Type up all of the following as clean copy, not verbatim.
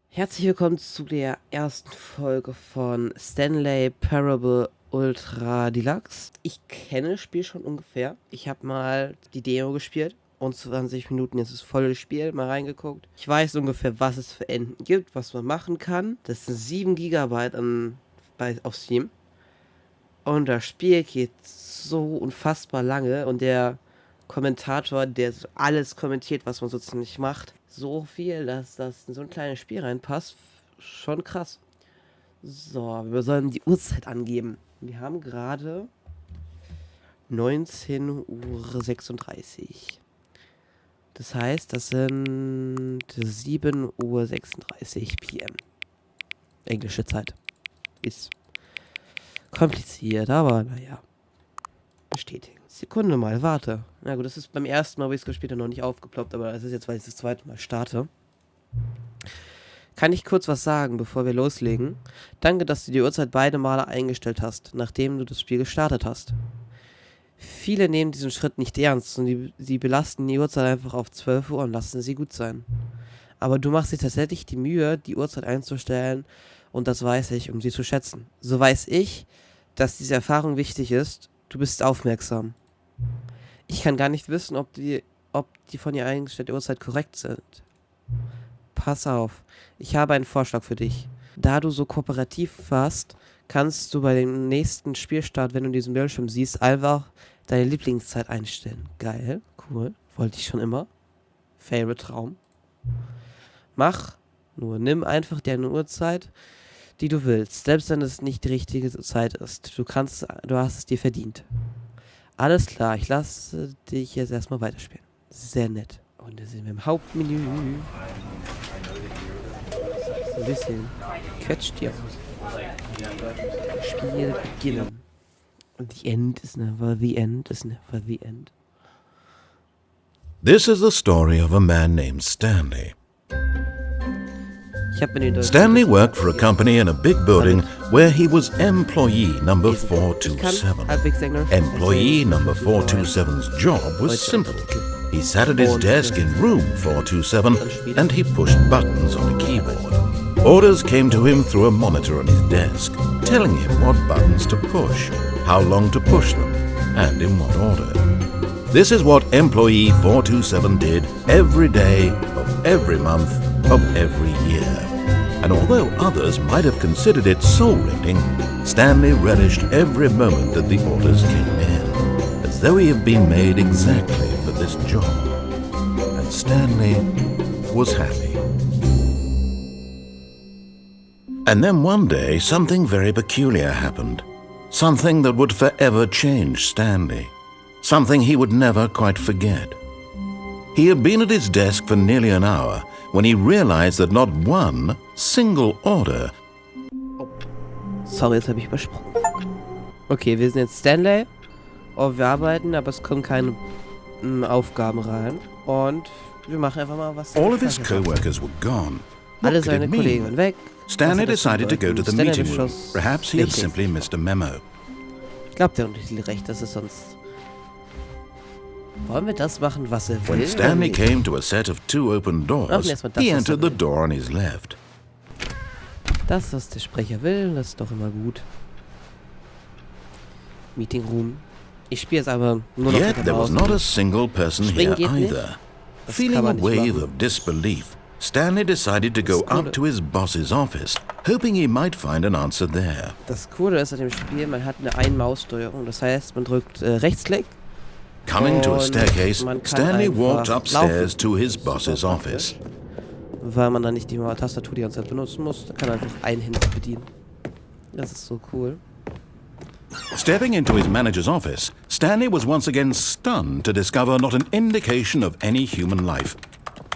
Herzlich willkommen zu der ersten Folge von Stanley Parable Ultra Deluxe. Ich kenne das Spiel schon ungefähr. Ich habe mal die Demo gespielt und 20 Minuten ist das volle Spiel, mal reingeguckt. Ich weiß ungefähr, was es für Enden gibt, was man machen kann. Das sind 7 GB auf Steam. Und das Spiel geht so unfassbar lange und der Kommentator, der alles kommentiert, was man so ziemlich macht, so viel, dass das in so ein kleines Spiel reinpasst, schon krass. So, wir sollen die Uhrzeit angeben. Wir haben gerade 19:36 Uhr. Das heißt, das sind 7:36 Uhr PM. Englische Zeit. Ist kompliziert, aber naja. Bestätigen. Sekunde mal, warte. Na gut, das ist beim ersten Mal, wo ich es gespielt habe, noch nicht aufgeploppt, aber es ist jetzt, weil ich das zweite Mal starte. Kann ich kurz was sagen, bevor wir loslegen? Danke, dass du die Uhrzeit beide Male eingestellt hast, nachdem du das Spiel gestartet hast. Viele nehmen diesen Schritt nicht ernst und sie belasten die Uhrzeit einfach auf 12 Uhr und lassen sie gut sein. Aber du machst dir tatsächlich die Mühe, die Uhrzeit einzustellen und das weiß ich, um sie zu schätzen. So weiß ich, dass diese Erfahrung wichtig ist. Du bist aufmerksam. Ich kann gar nicht wissen, ob die von dir eingestellte Uhrzeit korrekt sind. Pass auf, ich habe einen Vorschlag für dich. Da du so kooperativ warst, kannst du bei dem nächsten Spielstart, wenn du diesen Bildschirm siehst, einfach deine Lieblingszeit einstellen. Geil, cool, wollte ich schon immer. Favorite Traum. Nimm einfach deine Uhrzeit, die du willst, selbst wenn es nicht die richtige Zeit ist. Du hast es dir verdient. Alles klar, ich lasse dich jetzt erstmal weiterspielen. Sehr nett. Und da sind wir im Hauptmenü. Ein bisschen quetscht hier. Spiel beginnen. The end is never the end is never the end. This is the story of a man named Stanley. Stanley worked for a company in a big building where he was employee number 427. Employee number 427's job was simple. He sat at his desk in room 427 and he pushed buttons on a keyboard. Orders came to him through a monitor on his desk, telling him what buttons to push, how long to push them, and in what order. This is what employee 427 did every day of every month of every year. And although others might have considered it soul-rending, Stanley relished every moment that the orders came in, as though he had been made exactly for this job. And Stanley was happy. And then one day, something very peculiar happened. Something that would forever change Stanley. Something he would never quite forget. He had been at his desk for nearly an hour when he realized that not one single order. Oh. Sorry, jetzt habe ich übersprungen. Okay, wir sind jetzt Stanley. Oh, wir arbeiten, aber es kommen keine Aufgaben rein. Und wir machen einfach mal was. All of his co-workers were gone. Alle seine Kollegen waren weg. Stanley decided to go to the meeting room. Perhaps he had simply missed a memo. Ich glaube, der Untertitel recht, das ist sonst. Wollen wir das machen, was er will? When Stanley came to a set of 2 open doors, he entered the door on his left. Das, was der Sprecher will, das ist doch immer gut. Meeting Room. Ich spiele es aber nur noch Yet there was not a single person here either. Feeling a wave of disbelief, Stanley decided to go up to his boss's office, hoping he might find an answer there. Das Coole ist an dem Spiel, man hat eine Ein-Maus-Steuerung. Das heißt, man drückt Rechtsklick. Coming to a staircase, Stanley walked upstairs to his boss's office. Weil man dann nicht die Tastatur die ganze Zeit benutzen muss, da kann man einfach einhändig bedienen. Das ist so cool. Stepping into his manager's office, Stanley was once again stunned to discover not an indication of any human life.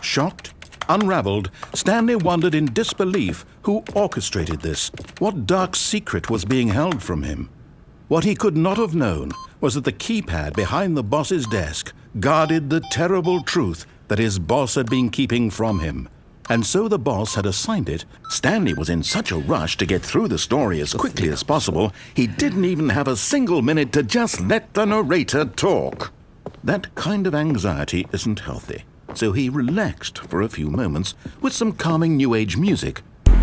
Shocked, unraveled, Stanley wondered in disbelief who orchestrated this, what dark secret was being held from him. What he could not have known was that the keypad behind the boss's desk guarded the terrible truth that his boss had been keeping from him. and so the boss had assigned it. Stanley was in such a rush to get through the story as quickly as possible, he didn't even have a single minute to just let the narrator talk. That kind of anxiety isn't healthy, so he relaxed for a few moments with some calming New Age music. Ein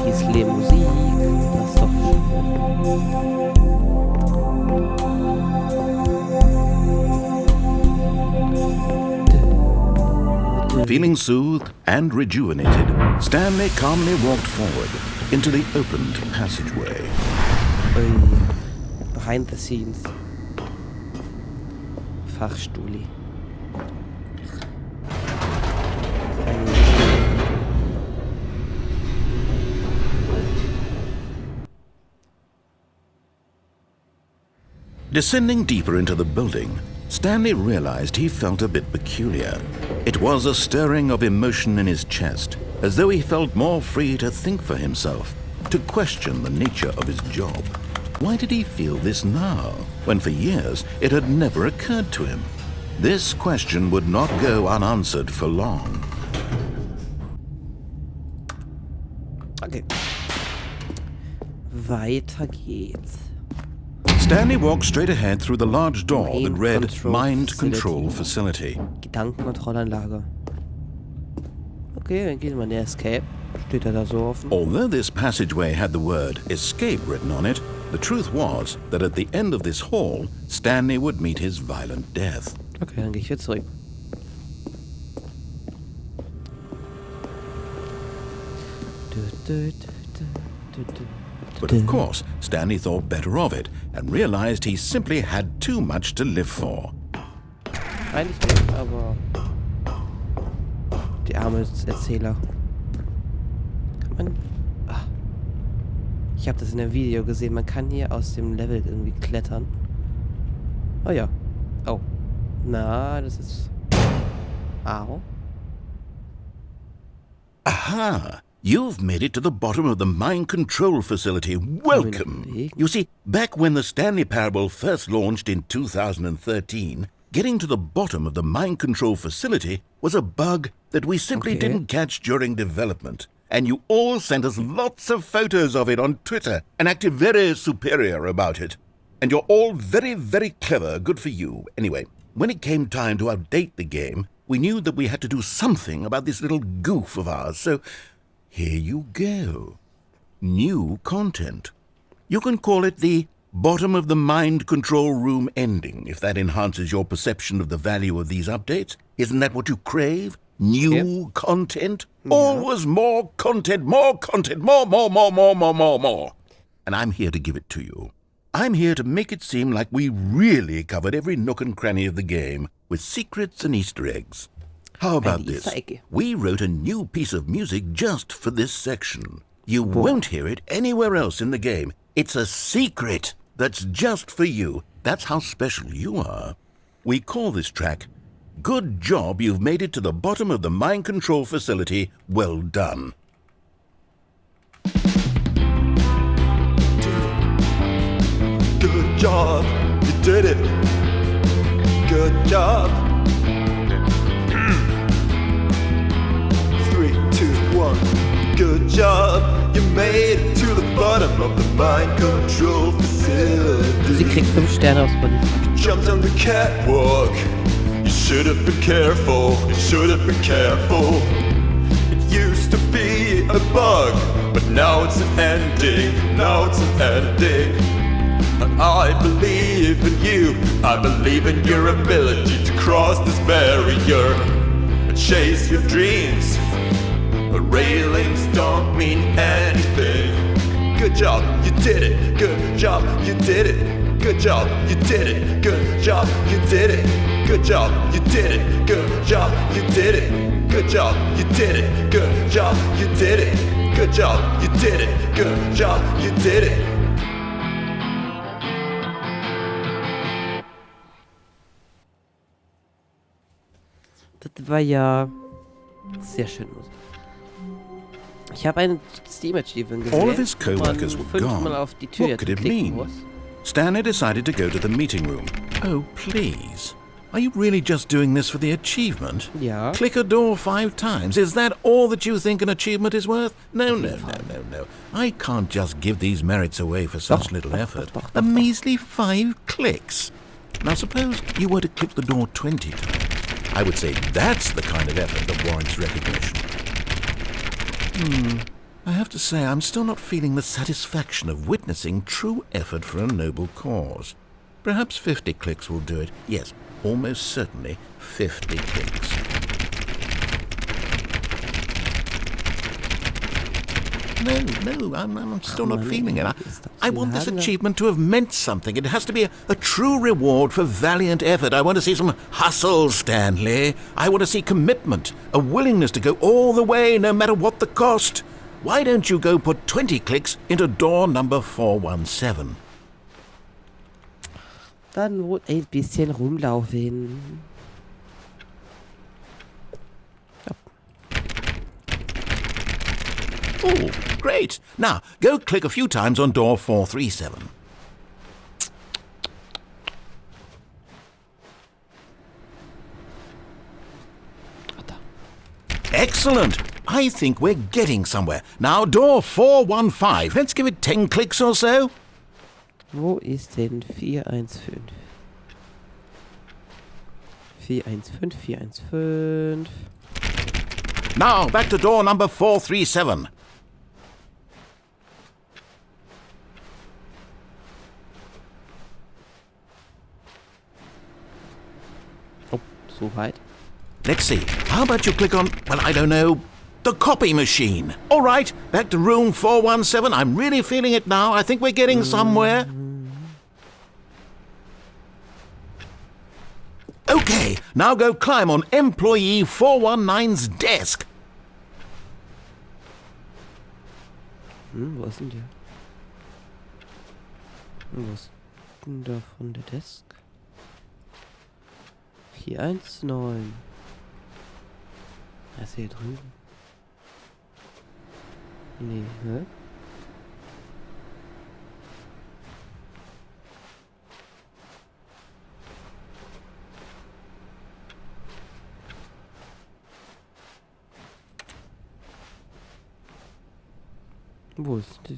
bisschen Musik, das ist doch schön. Feeling soothed and rejuvenated, Stanley calmly walked forward into the opened passageway. Behind the scenes. Fachstuli. Descending deeper into the building, Stanley realized he felt a bit peculiar. It was a stirring of emotion in his chest, as though he felt more free to think for himself, to question the nature of his job. Why did he feel this now, when for years it had never occurred to him? This question would not go unanswered for long. Okay. Weiter geht's. Stanley walked straight ahead through the large door that read Mind Control Facility. Gedankenkontrollanlage. Okay, dann geht man der Escape. Steht da so offen. Although this passageway had the word escape written on it, the truth was that at the end of this hall, Stanley would meet his violent death. Okay, dann gehe ich wieder zurück. But of course, Stanley thought better of it and realized he simply had too much to live for. Eigentlich nicht, aber die arme Erzähler. Kann man... Ich habe das in einem Video gesehen, man kann hier aus dem Level irgendwie klettern. Oh ja. Oh. Na, das ist... Au. Aha! You've made it to the bottom of the Mind Control Facility. Welcome! You see, back when the Stanley Parable first launched in 2013, getting to the bottom of the Mind Control Facility was a bug that we simply didn't catch during development. And you all sent us lots of photos of it on Twitter and acted very superior about it. And you're all very, very clever. Good for you. Anyway, when it came time to update the game, we knew that we had to do something about this little goof of ours, so... here you go. New content. You can call it the bottom of the mind control room ending, if that enhances your perception of the value of these updates. Isn't that what you crave? New content? Yeah. Always more content, more content, more. And I'm here to give it to you. I'm here to make it seem like we really covered every nook and cranny of the game, with secrets and Easter eggs. How about this? We wrote a new piece of music just for this section. You won't hear it anywhere else in the game. It's a secret that's just for you. That's how special you are. We call this track, Good Job You've Made It to the Bottom of the Mind Control Facility. Well done. Good job, you did it. Good job. 3, 2, 1. Good job, you made it to the bottom of the mind control facility. Sie kriegt 5 Sterne aus Spotify. Jumped on the catwalk. You should have been careful. You should have been careful. It used to be a bug, but now it's an ending. Now it's an ending. I believe in you. I believe in your ability to cross this barrier and chase your dreams. But railings don't mean anything. Good job, you did it. Good job, you did it. Good job, you did it. Good job, you did it. Good job, you did it. Good job, you did it. Good job, you did it. Good job, you did it. Good job, you did it. Good job, you did it. Das war ja sehr schön. Ich habe einen Steam Achievement gesehen. All of his co-workers were gone. Auf die Tür What could it mean? Muss. Stanley decided to go to the meeting room. Oh, please. Are you really just doing this for the achievement? Ja. Click a door 5 times. Is that all that you think an achievement is worth? No. I can't just give these merits away for such little effort. A measly 5 clicks. Now suppose you were to click the door 20 times. I would say that's the kind of effort that warrants recognition. I have to say I'm still not feeling the satisfaction of witnessing true effort for a noble cause. Perhaps 50 clicks will do it. Yes, almost certainly 50 clicks. No, I'm still not feeling it. I want this achievement to have meant something. It has to be a true reward for valiant effort. I want to see some hustle, Stanley. I want to see commitment, a willingness to go all the way, no matter what the cost. Why don't you go put 20 clicks into door number 417? Dann wohl ein bisschen rumlaufen. Oh, great. Now, go click a few times on door 437. Excellent. I think we're getting somewhere. Now, door 415. Let's give it 10 clicks or so. Wo ist denn 415? 415, 415. Now, back to door number 437. Oh, so weit. Let's see. How about you click on, well, I don't know, the copy machine. All right, back to room 417. I'm really feeling it now. I think we're getting somewhere. Okay, now go climb on employee 419's desk. Wo ist denn der? Wo ist denn da von der Desk? 419. Er ist hier drüben. Nee, hä? Wo ist das?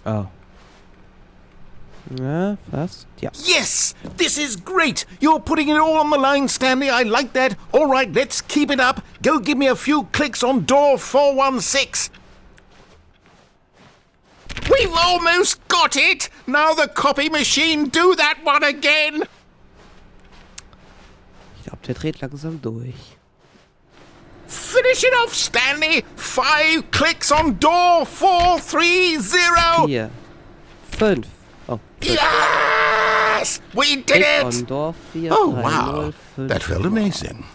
Oh. Ja, fast. Ja. Yes! This is great! You're putting it all on the line, Stanley. I like that. All right, let's keep it up. Go give me a few clicks on door 416. We've almost got it! Now the copy machine, do that one again! Ich glaube, der dreht langsam durch. Finish it off, Stanley! 5 clicks on door 430! 4, 5. Oh, Yes! We did it! On door 4, Oh, 3, wow. 0, 5. That felt amazing.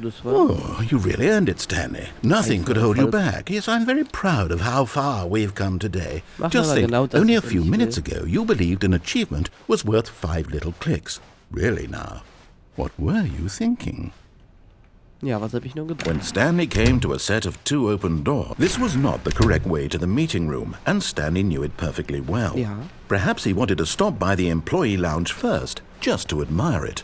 Das war Oh, you really earned it, Stanley. Nothing could hold you back. Yes, I'm very proud of how far we've come today. Just think, only a few minutes ago, you believed an achievement was worth 5 little clicks. Really now, what were you thinking? Ja, was habe ich nur gedacht? When Stanley came to a set of 2 open doors, this was not the correct way to the meeting room, and Stanley knew it perfectly well. Ja. Perhaps he wanted to stop by the employee lounge first, just to admire it.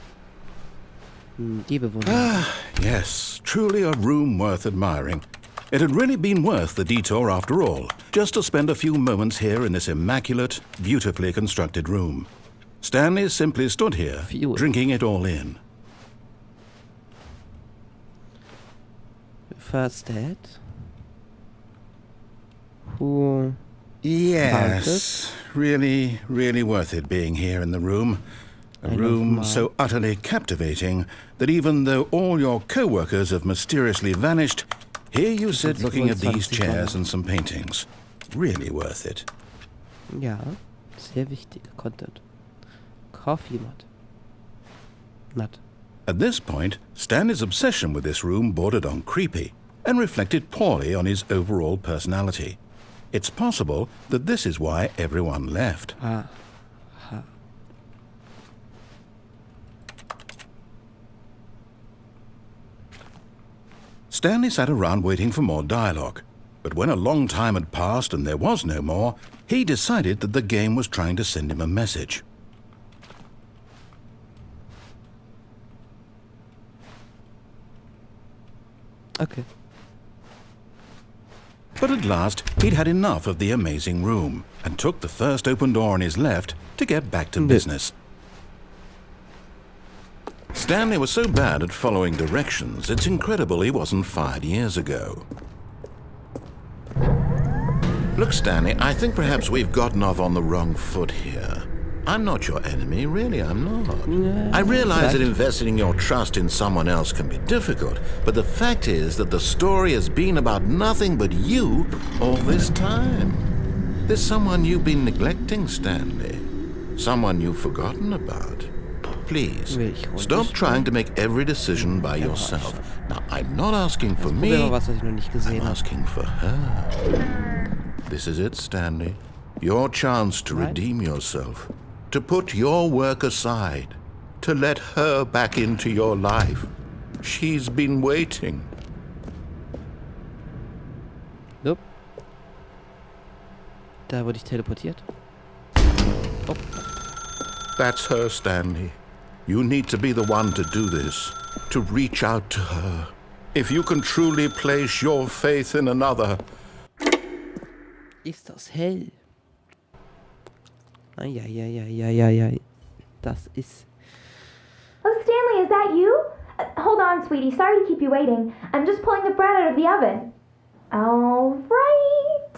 Die Bewohner. Yes, truly a room worth admiring. It had really been worth the detour after all, just to spend a few moments here in this immaculate, beautifully constructed room. Stanley simply stood here, drinking it all in. First date. Who? Yes, really, really worth it being here in the room. A room so utterly captivating that even though all your co-workers have mysteriously vanished, here you sit looking at these chairs and some paintings. Really worth it. Ja, sehr wichtiger Content. Coffee Mat. Nut. At this point, Stanley's obsession with this room bordered on creepy and reflected poorly on his overall personality. It's possible that this is why everyone left. Stanley sat around waiting for more dialogue, but when a long time had passed and there was no more, he decided that the game was trying to send him a message. Okay. But at last, he'd had enough of the amazing room and took the first open door on his left to get back to business. Stanley was so bad at following directions, it's incredible he wasn't fired years ago. Look, Stanley, I think perhaps we've gotten off on the wrong foot here. I'm not your enemy, really, I'm not. I realize that investing your trust in someone else can be difficult, but the fact is that the story has been about nothing but you all this time. There's someone you've been neglecting, Stanley. Someone you've forgotten about. Please, stop trying to make every decision by yourself. Now, I'm not asking for me, I'm asking for her. This is it, Stanley. Your chance to redeem yourself. To put your work aside. To let her back into your life. She's been waiting. Nope. Da wurde ich teleportiert. Oh. That's her, Stanley. You need to be the one to do this. To reach out to her. If you can truly place your faith in another. Ist das hell? Ai. Das ist... Oh, Stanley, is that you? Hold on, sweetie. Sorry to keep you waiting. I'm just pulling the bread out of the oven. All right.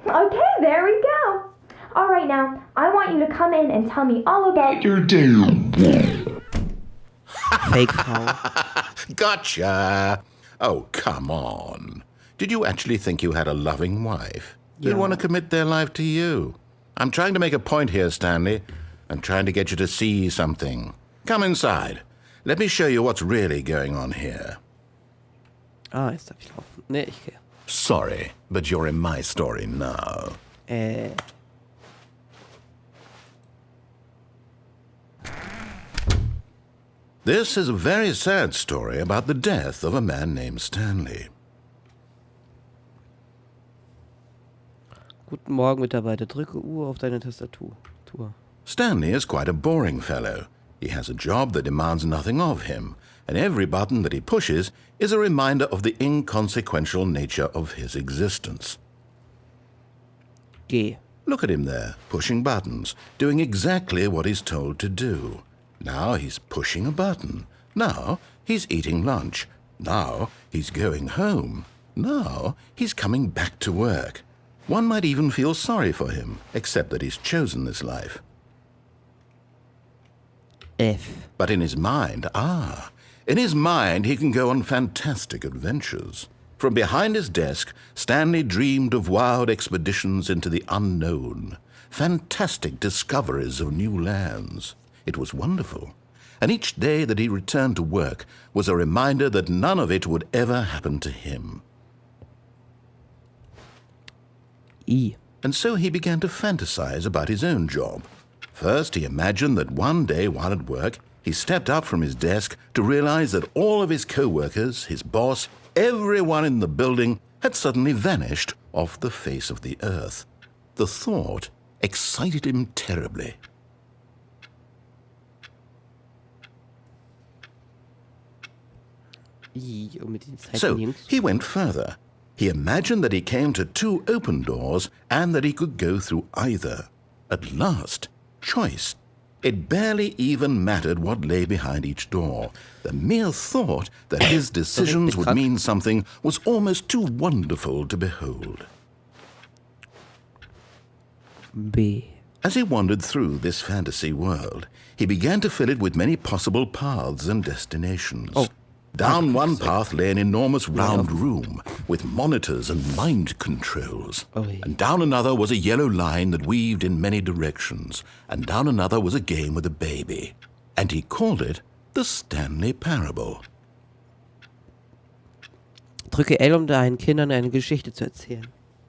Okay, there we go. All right, now, I want you to come in and tell me all about your day. Fake Frau. Gotcha. Oh, come on. Did you actually think you had a loving wife? They want to commit their life to you. I'm trying to make a point here, Stanley. I'm trying to get you to see something. Come inside. Let me show you what's really going on here. Ah, jetzt darf ich laufen. Nee, ich gehe. Sorry, but you're in my story now. This is a very sad story about the death of a man named Stanley. Guten Morgen, Mitarbeiter. Drücke U auf deine Tastatur. Stanley is quite a boring fellow. He has a job that demands nothing of him, and every button that he pushes is a reminder of the inconsequential nature of his existence. Geh. Look at him there, pushing buttons, doing exactly what he's told to do. Now he's pushing a button. Now he's eating lunch. Now he's going home. Now he's coming back to work. One might even feel sorry for him, except that he's chosen this life. F. But in his mind, he can go on fantastic adventures. From behind his desk, Stanley dreamed of wild expeditions into the unknown, fantastic discoveries of new lands. It was wonderful. And each day that he returned to work was a reminder that none of it would ever happen to him. E. And so he began to fantasize about his own job. First, he imagined that one day while at work, he stepped up from his desk to realize that all of his co-workers, his boss, everyone in the building had suddenly vanished off the face of the earth. The thought excited him terribly. So he went further. He imagined that he came to two open doors and that he could go through either. At last, choice. It barely even mattered what lay behind each door. The mere thought that his decisions would mean something was almost too wonderful to behold. B. As he wandered through this fantasy world, he began to fill it with many possible paths and destinations. Down one path lay an enormous round room with monitors and mind controls. And down another was a yellow line that weaved in many directions. And down another was a game with a baby. And he called it the Stanley Parable. Drücke L, um deinen Kindern eine Geschichte zu erzählen.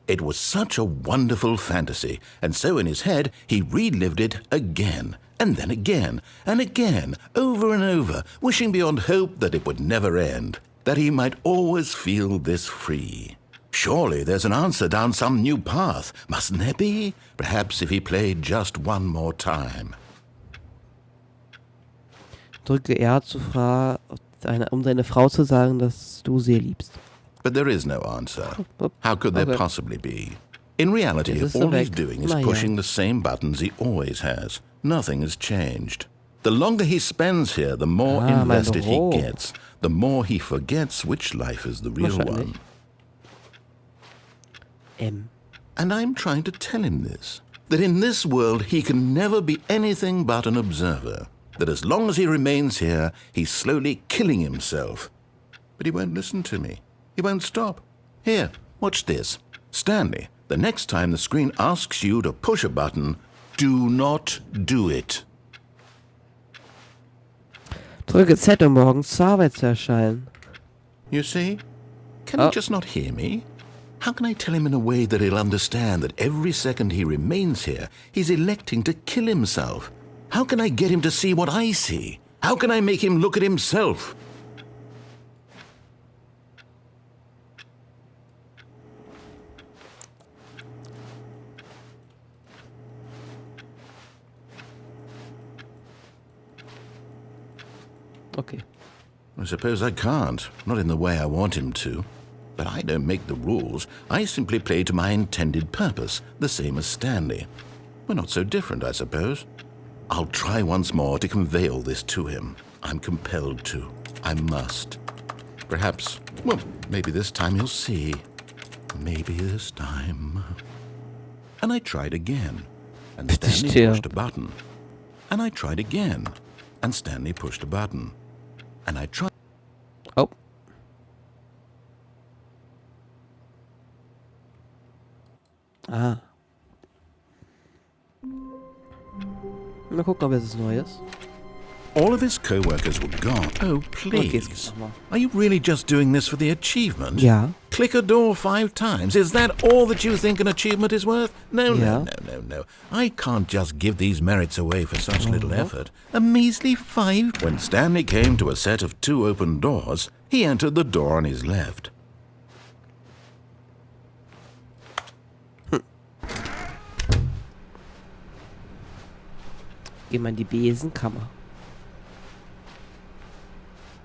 It was such a wonderful fantasy, and so in his head he relived it again, and then again, and again, over and over, wishing beyond hope that it would never end, that he might always feel this free. Surely there's an answer down some new path, mustn't there be? Perhaps if he played just one more time. Drücke R um deine Frau zu sagen, dass du sie liebst. But there is no answer. How could there possibly be? In reality, all he's doing is pushing the same buttons he always has. Nothing has changed. The longer he spends here, the more invested he gets, the more he forgets which life is the real one. M. And I'm trying to tell him this, that in this world he can never be anything but an observer, that as long as he remains here, he's slowly killing himself. But he won't listen to me. He won't stop. Here, watch this. Stanley, the next time the screen asks you to push a button, do not do it. Drücke Z, um morgens zur Arbeit zu erscheinen. You see? Can he just not hear me? How can I tell him in a way that he'll understand that every second he remains here, he's electing to kill himself? How can I get him to see what I see? How can I make him look at himself? Okay. I suppose I can't, not in the way I want him to. But I don't make the rules. I simply play to my intended purpose, the same as Stanley. We're not so different, I suppose. I'll try once more to convey all this to him. I'm compelled to. I must. Perhaps, well, maybe this time he'll see. Maybe this time. And I tried again. And Stanley pushed a button. And I tried again. And Stanley pushed a button. And I tried. Oh. Ah. Mal gucken, ob es was Neues. All of his co-workers were gone. Oh, please. Are you really just doing this for the achievement? Yeah. Click a door 5 times. Is that all that you think an achievement is worth? No. I can't just give these merits away for such little effort. A measly 5. When Stanley came to a set of 2 open doors, he entered the door on his left. Geh mal in die Besenkammer.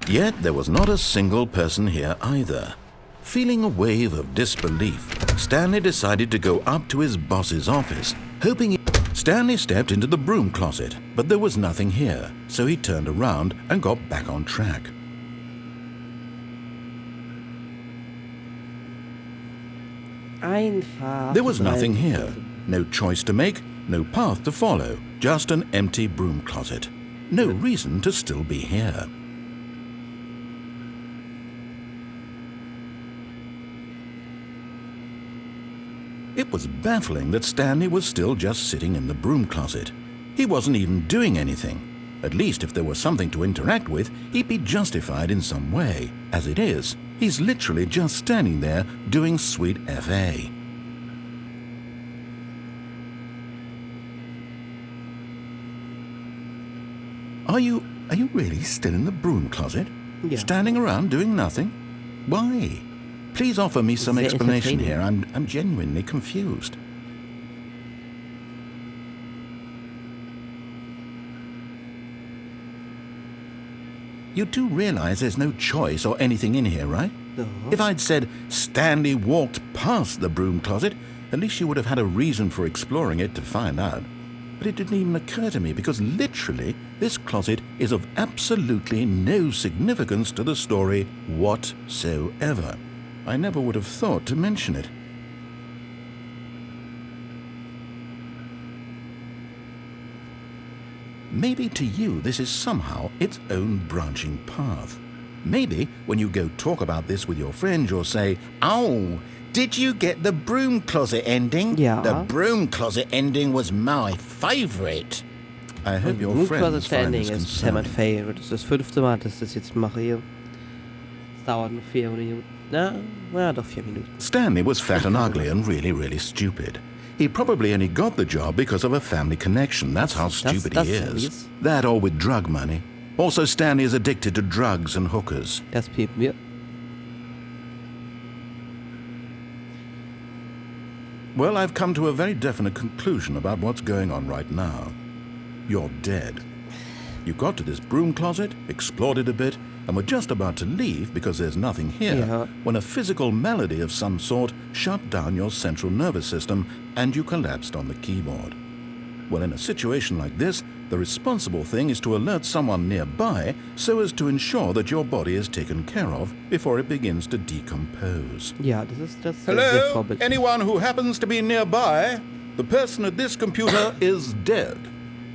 Yet there was not a single person here either. Feeling a wave of disbelief, Stanley decided to go up to his boss's office, hoping Stanley stepped into the broom closet, but there was nothing here, so he turned around and got back on track. Einfach. There was nothing here. No choice to make, no path to follow, just an empty broom closet. No reason to still be here. It was baffling that Stanley was still just sitting in the broom closet. He wasn't even doing anything. At least if there was something to interact with, he'd be justified in some way. As it is, he's literally just standing there doing sweet FA. Are you really still in the broom closet? Yeah. Standing around doing nothing? Why? Please offer me some explanation here. I'm genuinely confused. You do realize there's no choice or anything in here, right? No. If I'd said Stanley walked past the broom closet, at least you would have had a reason for exploring it to find out. But it didn't even occur to me because literally this closet is of absolutely no significance to the story whatsoever. I never would have thought to mention it. Maybe to you this is somehow its own branching path. Maybe when you go talk about this with your friends you'll say, "Oh, did you get the broom closet ending? Ja. The broom closet ending was my favorite." I hope your friends find this concerning. Favorite. Das ist das 5. Mal, dass ich das jetzt mache hier. Es dauert nur 4 Minuten. Na, doch 4 Minuten. Stanley was fat and ugly and really stupid. He probably only got the job because of a family connection. That's how stupid he is. That or with drug money. Also, Stanley is addicted to drugs and hookers. Das piepen wir. Well, I've come to a very definite conclusion about what's going on right now. You're dead. You got to this broom closet, explored it a bit, and were just about to leave because there's nothing here, when a physical malady of some sort shut down your central nervous system and you collapsed on the keyboard. Well, in a situation like this, the responsible thing is to alert someone nearby so as to ensure that your body is taken care of before it begins to decompose. Ja, das ist das. Hello? Anyone who happens to be nearby? The person at this computer is dead.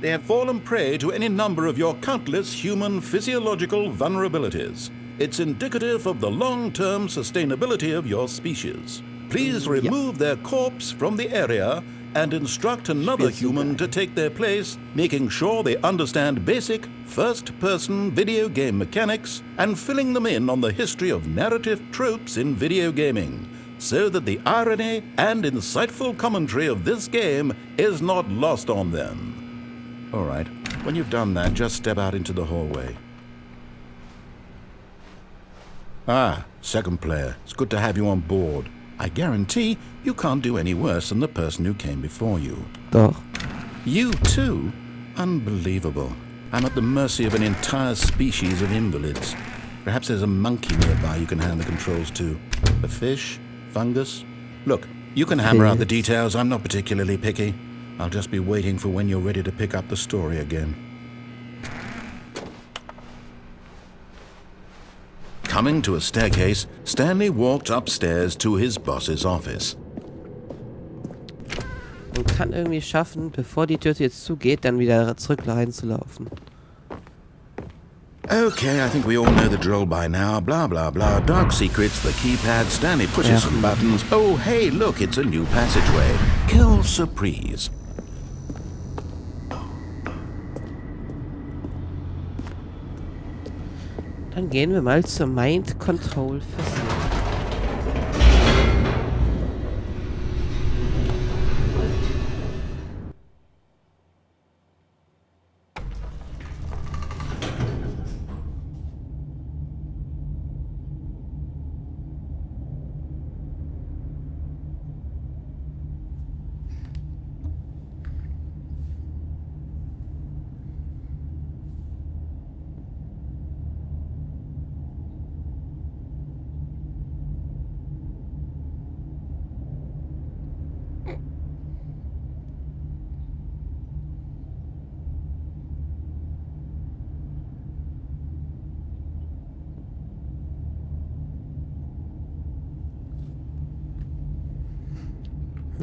They have fallen prey to any number of your countless human physiological vulnerabilities. It's indicative of the long-term sustainability of your species. Please remove their corpse from the area and instruct another human to take their place, making sure they understand basic first-person video game mechanics and filling them in on the history of narrative tropes in video gaming, so that the irony and insightful commentary of this game is not lost on them. All right, when you've done that, just step out into the hallway. Ah, second player, it's good to have you on board. I guarantee you can't do any worse than the person who came before you. Doch. You too? Unbelievable. I'm at the mercy of an entire species of invalids. Perhaps there's a monkey nearby you can hand the controls to. A fish? Fungus? Look, you can hammer out the details. I'm not particularly picky. I'll just be waiting for when you're ready to pick up the story again. Coming to a staircase, Stanley walked upstairs to his boss's office. Man kann irgendwie schaffen, bevor die Tür jetzt zugeht, dann wieder zurück reinzulaufen. Okay, I think we all know the drill by now. Blah, blah, blah. Dark secrets, the keypad. Stanley pushes some buttons. Oh, hey, look, it's a new passageway. Kill surprise. Dann gehen wir mal zur Mind Control Facility.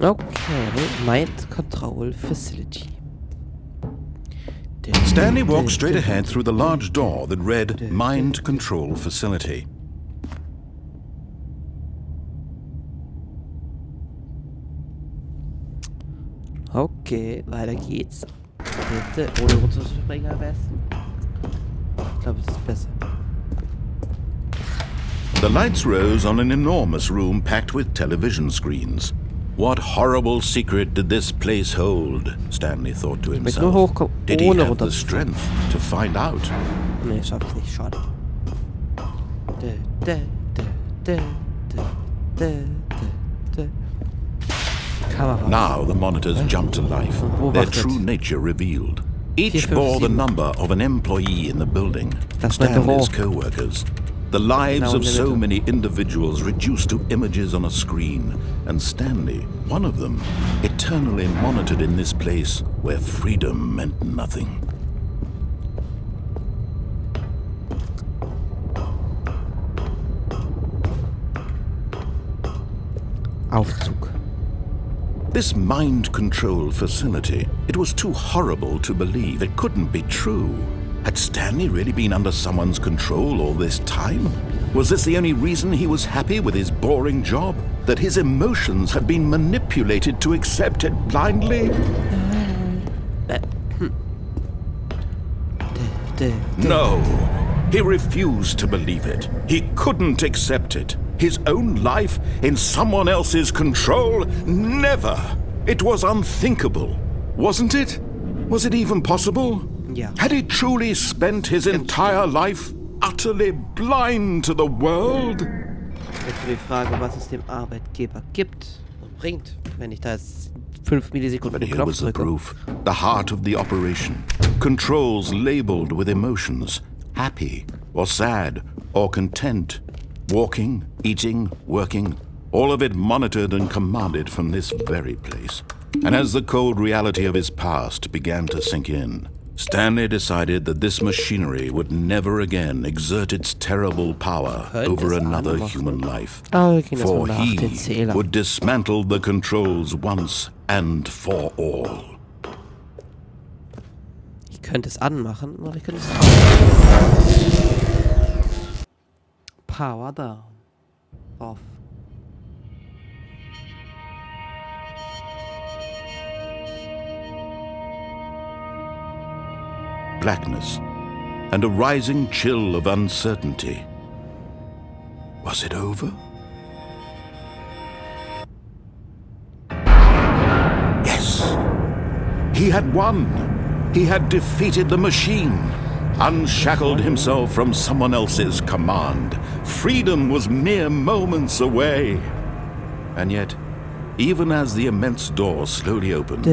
Okay, Mind Control Facility. Stanley walked straight ahead through the large door that read Mind Control Facility. Okay, weiter geht's. Bitte, ohne runterzuspringen am besten. Ich glaube, das ist besser. The lights rose on an enormous room packed with television screens. What horrible secret did this place hold? Stanley thought to himself. Did he have the strength to find out? Nee, schaff ich nicht, schade. Now the monitors jumped to life, their true nature revealed. Each bore the number of an employee in the building, Stanley's co-workers. The lives of so many individuals reduced to images on a screen, and Stanley, one of them, eternally monitored in this place where freedom meant nothing. Aufzug. This mind control facility, it was too horrible to believe. It couldn't be true. Had Stanley really been under someone's control all this time? Was this the only reason he was happy with his boring job? That his emotions had been manipulated to accept it blindly? No, he refused to believe it. He couldn't accept it. His own life in someone else's control? Never! It was unthinkable, wasn't it? Was it even possible? Ja. Had he truly spent his entire life utterly blind to the world? Jetzt die Frage, was es dem Arbeitgeber gibt und bringt, wenn ich da jetzt 5 Millisekunden But den here Knopf was the drücke. proof. The heart of the operation. Controls labeled with emotions. Happy or sad or content. Walking, eating, working. All of it monitored and commanded from this very place. And as the cold reality of his past began to sink in, Stanley decided that this machinery would never again exert its terrible power over another human life. For he would dismantle the controls once and for all. Ich könnte es anmachen, oder ich könnte es aus. Power down. Off. Blackness, and a rising chill of uncertainty. Was it over? Yes! He had won! He had defeated the machine, unshackled himself from someone else's command. Freedom was mere moments away. And yet, even as the immense door slowly opened,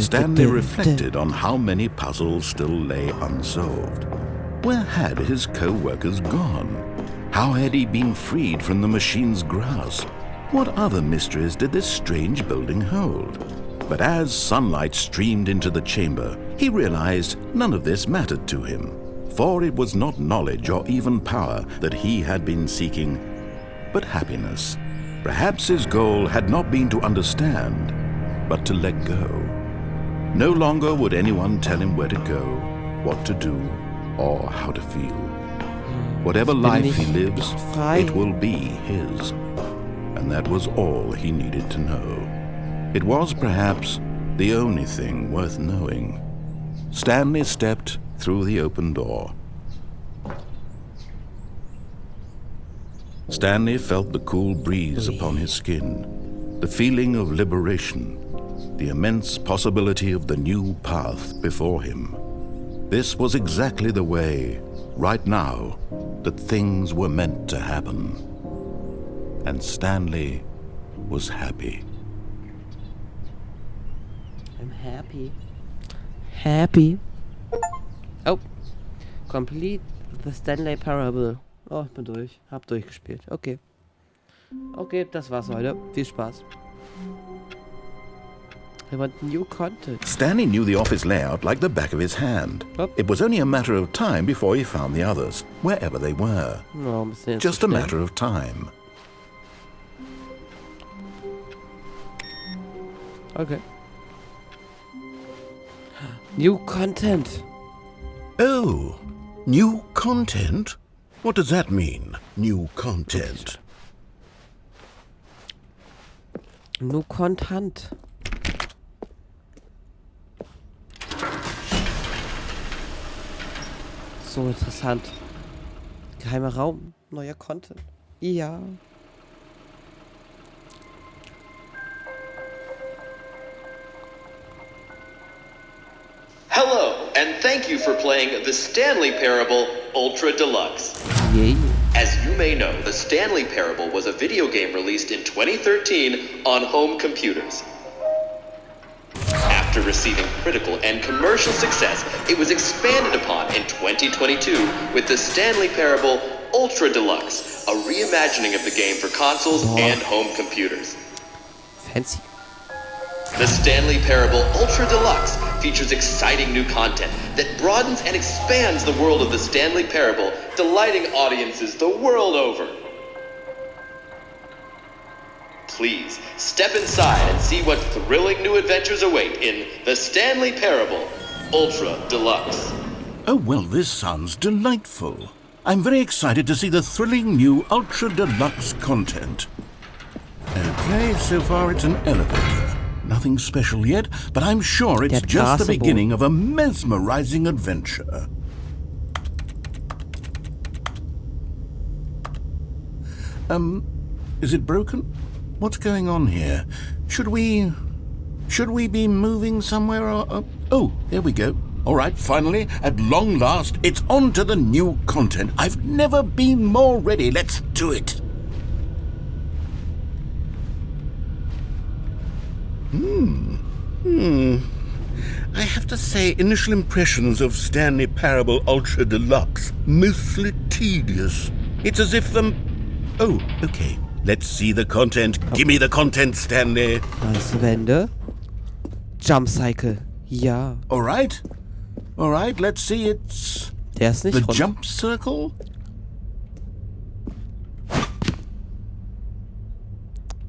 Stanley reflected on how many puzzles still lay unsolved. Where had his co-workers gone? How had he been freed from the machine's grasp? What other mysteries did this strange building hold? But as sunlight streamed into the chamber, he realized none of this mattered to him, for it was not knowledge or even power that he had been seeking, but happiness. Perhaps his goal had not been to understand, but to let go. No longer would anyone tell him where to go, what to do, or how to feel. Whatever life he lives, it will be his. And that was all he needed to know. It was perhaps the only thing worth knowing. Stanley stepped through the open door. Stanley felt the cool breeze upon his skin, the feeling of liberation, the immense possibility of the new path before him. This was exactly the way, right now, that things were meant to happen. And Stanley was happy. I'm happy. Happy. Oh. Complete the Stanley Parable. Oh, ich bin durch. Hab durchgespielt. Okay. Okay, das war's heute. Viel Spaß. We want new content. Stanley knew the office layout like the back of his hand. Oh. It was only a matter of time before he found the others, wherever they were. Oh, Just a matter of time. Okay. New content. Oh, new content? What does that mean, new content? New content. So interessant. Geheimer Raum, neuer Content. Ja. Hello, and thank you for playing the Stanley Parable Ultra Deluxe. Yay. As you may know, the Stanley Parable was a video game released in 2013 on home computers. After receiving critical and commercial success, it was expanded upon in 2022 with the Stanley Parable Ultra Deluxe, a reimagining of the game for consoles and home computers. Fancy. The Stanley Parable Ultra Deluxe features exciting new content that broadens and expands the world of the Stanley Parable, delighting audiences the world over. Please, step inside and see what thrilling new adventures await in the Stanley Parable Ultra Deluxe. Oh, well, this sounds delightful. I'm very excited to see the thrilling new Ultra Deluxe content. Okay, so far it's an elevator. Nothing special yet, but I'm sure it's just the beginning of a mesmerizing adventure. Is it broken? What's going on here? Should we be moving somewhere or... Oh, there we go. All right, finally, at long last, it's on to the new content. I've never been more ready. Let's do it. I have to say, initial impressions of Stanley Parable Ultra Deluxe, mostly tedious. It's as if Oh, okay. Let's see the content. Give me the content, Stanley. Erste, Wende. Jump Cycle. Ja. Alright, let's see. It's Der ist nicht the rund. jump circle.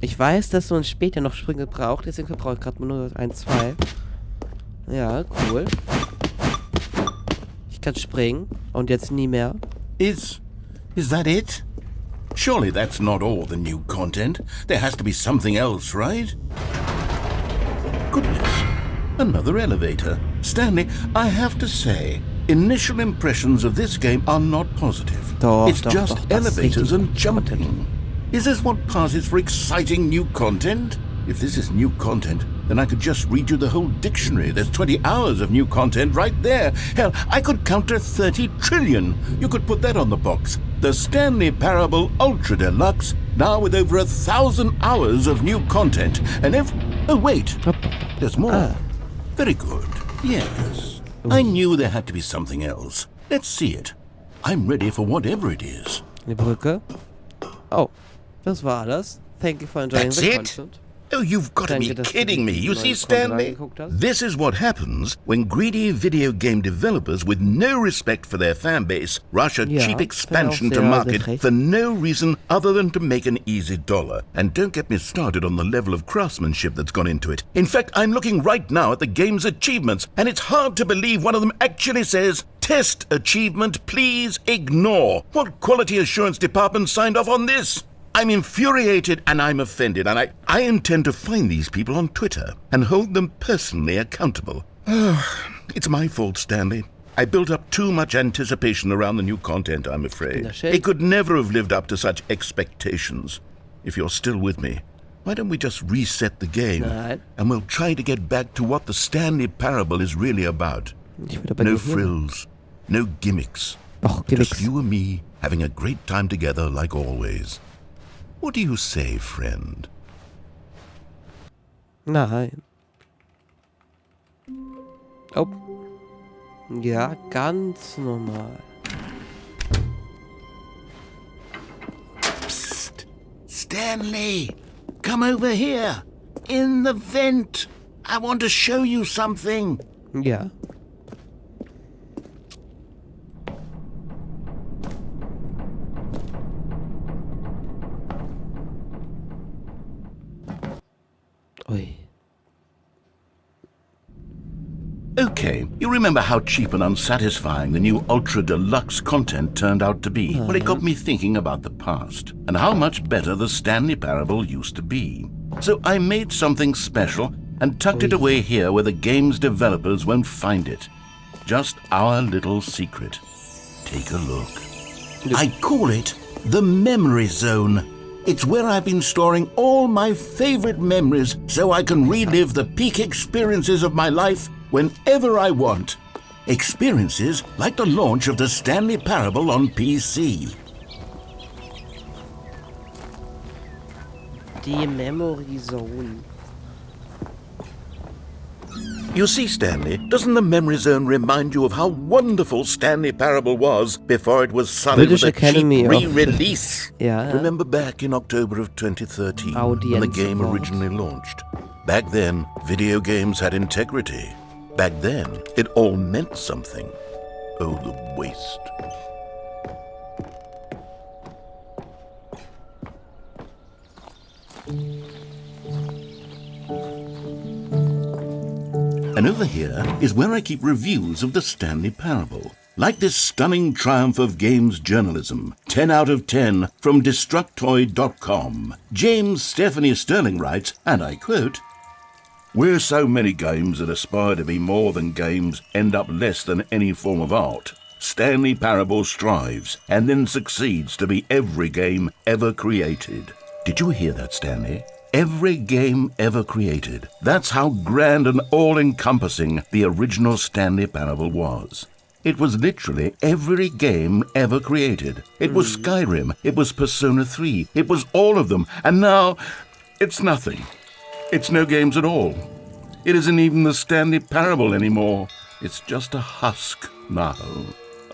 Ich weiß, dass man später noch Sprünge braucht, deswegen brauche ich gerade nur 1, 2. Ja, cool. Ich kann springen und jetzt nie mehr. Is that it? Surely that's not all the new content. There has to be something else, right? Goodness, another elevator. Stanley, I have to say, initial impressions of this game are not positive. It's just elevators and jumping. Is this what passes for exciting new content? If this is new content, then I could just read you the whole dictionary. There's 20 hours of new content right there. Hell, I could count to 30 trillion. You could put that on the box. The Stanley Parable Ultra Deluxe, now with over 1,000 hours of new content. And oh wait, there's more. Very good. Yes. I knew there had to be something else. Let's see it. I'm ready for whatever it is. Die Brücke. Oh, das war alles. Thank you for enjoying That's the it? content. Oh, you've got to be kidding me. You see, Stanley, this is what happens when greedy video game developers with no respect for their fan base rush a cheap expansion to market for no reason other than to make an easy dollar. And don't get me started on the level of craftsmanship that's gone into it. In fact, I'm looking right now at the game's achievements, and it's hard to believe one of them actually says, "Test achievement, please ignore." What quality assurance department signed off on this? I'm infuriated and I'm offended, and I intend to find these people on Twitter and hold them personally accountable. It's my fault, Stanley. I built up too much anticipation around the new content, I'm afraid. It could never have lived up to such expectations. If you're still with me, why don't we just reset the game and we'll try to get back to what the Stanley Parable is really about. No frills, no gimmicks. Just you and me having a great time together like always. What do you say, friend? Nein. Oh. Ja, ganz normal. Psst! Stanley! Come over here! In the vent! I want to show you something! Ja. Ui. Okay, you remember how cheap and unsatisfying the new Ultra Deluxe content turned out to be? Well, it got me thinking about the past and how much better the Stanley Parable used to be. So I made something special and tucked it away here where the game's developers won't find it. Just our little secret. Take a look. I call it the Memory Zone. It's where I've been storing all my favorite memories so I can relive the peak experiences of my life whenever I want. Experiences like the launch of the Stanley Parable on PC. Die Memory Zone. You see, Stanley, doesn't the Memory Zone remind you of how wonderful Stanley Parable was before it was sullied with a cheap re-release? Remember back in October of 2013 when the game originally launched? Back then, video games had integrity. Back then, it all meant something. Oh, the waste. And over here is where I keep reviews of the Stanley Parable. Like this stunning triumph of games journalism, 10 out of 10 from Destructoid.com. James Stephanie Sterling writes, and I quote, "Where so many games that aspire to be more than games end up less than any form of art, Stanley Parable strives and then succeeds to be every game ever created." Did you hear that, Stanley? Every game ever created. That's how grand and all-encompassing the original Stanley Parable was. It was literally every game ever created. It was Skyrim, it was Persona 3, it was all of them, and now it's nothing. It's no games at all. It isn't even the Stanley Parable anymore. It's just a husk now.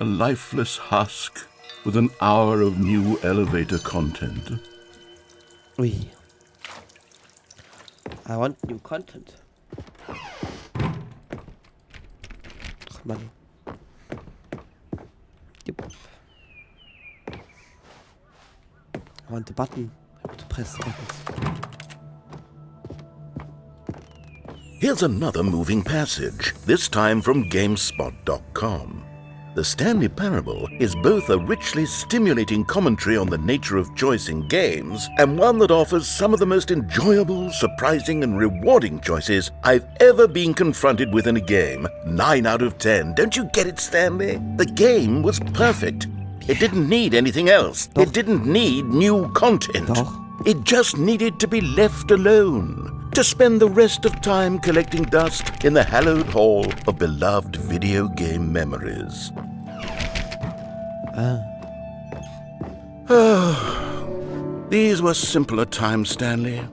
A lifeless husk with an hour of new elevator content. Ui. I want new content. Ach Mann. Yep. I want the button. I want to press buttons. Here's another moving passage, this time from GameSpot.com. The Stanley Parable is both a richly stimulating commentary on the nature of choice in games and one that offers some of the most enjoyable, surprising, and rewarding choices I've ever been confronted with in a game. 9 out of 10. Don't you get it, Stanley? The game was perfect. It didn't need anything else. Doch. It didn't need new content. Doch. It just needed to be left alone. To spend the rest of time collecting dust in the hallowed hall of beloved video game memories. These were simpler times, Stanley.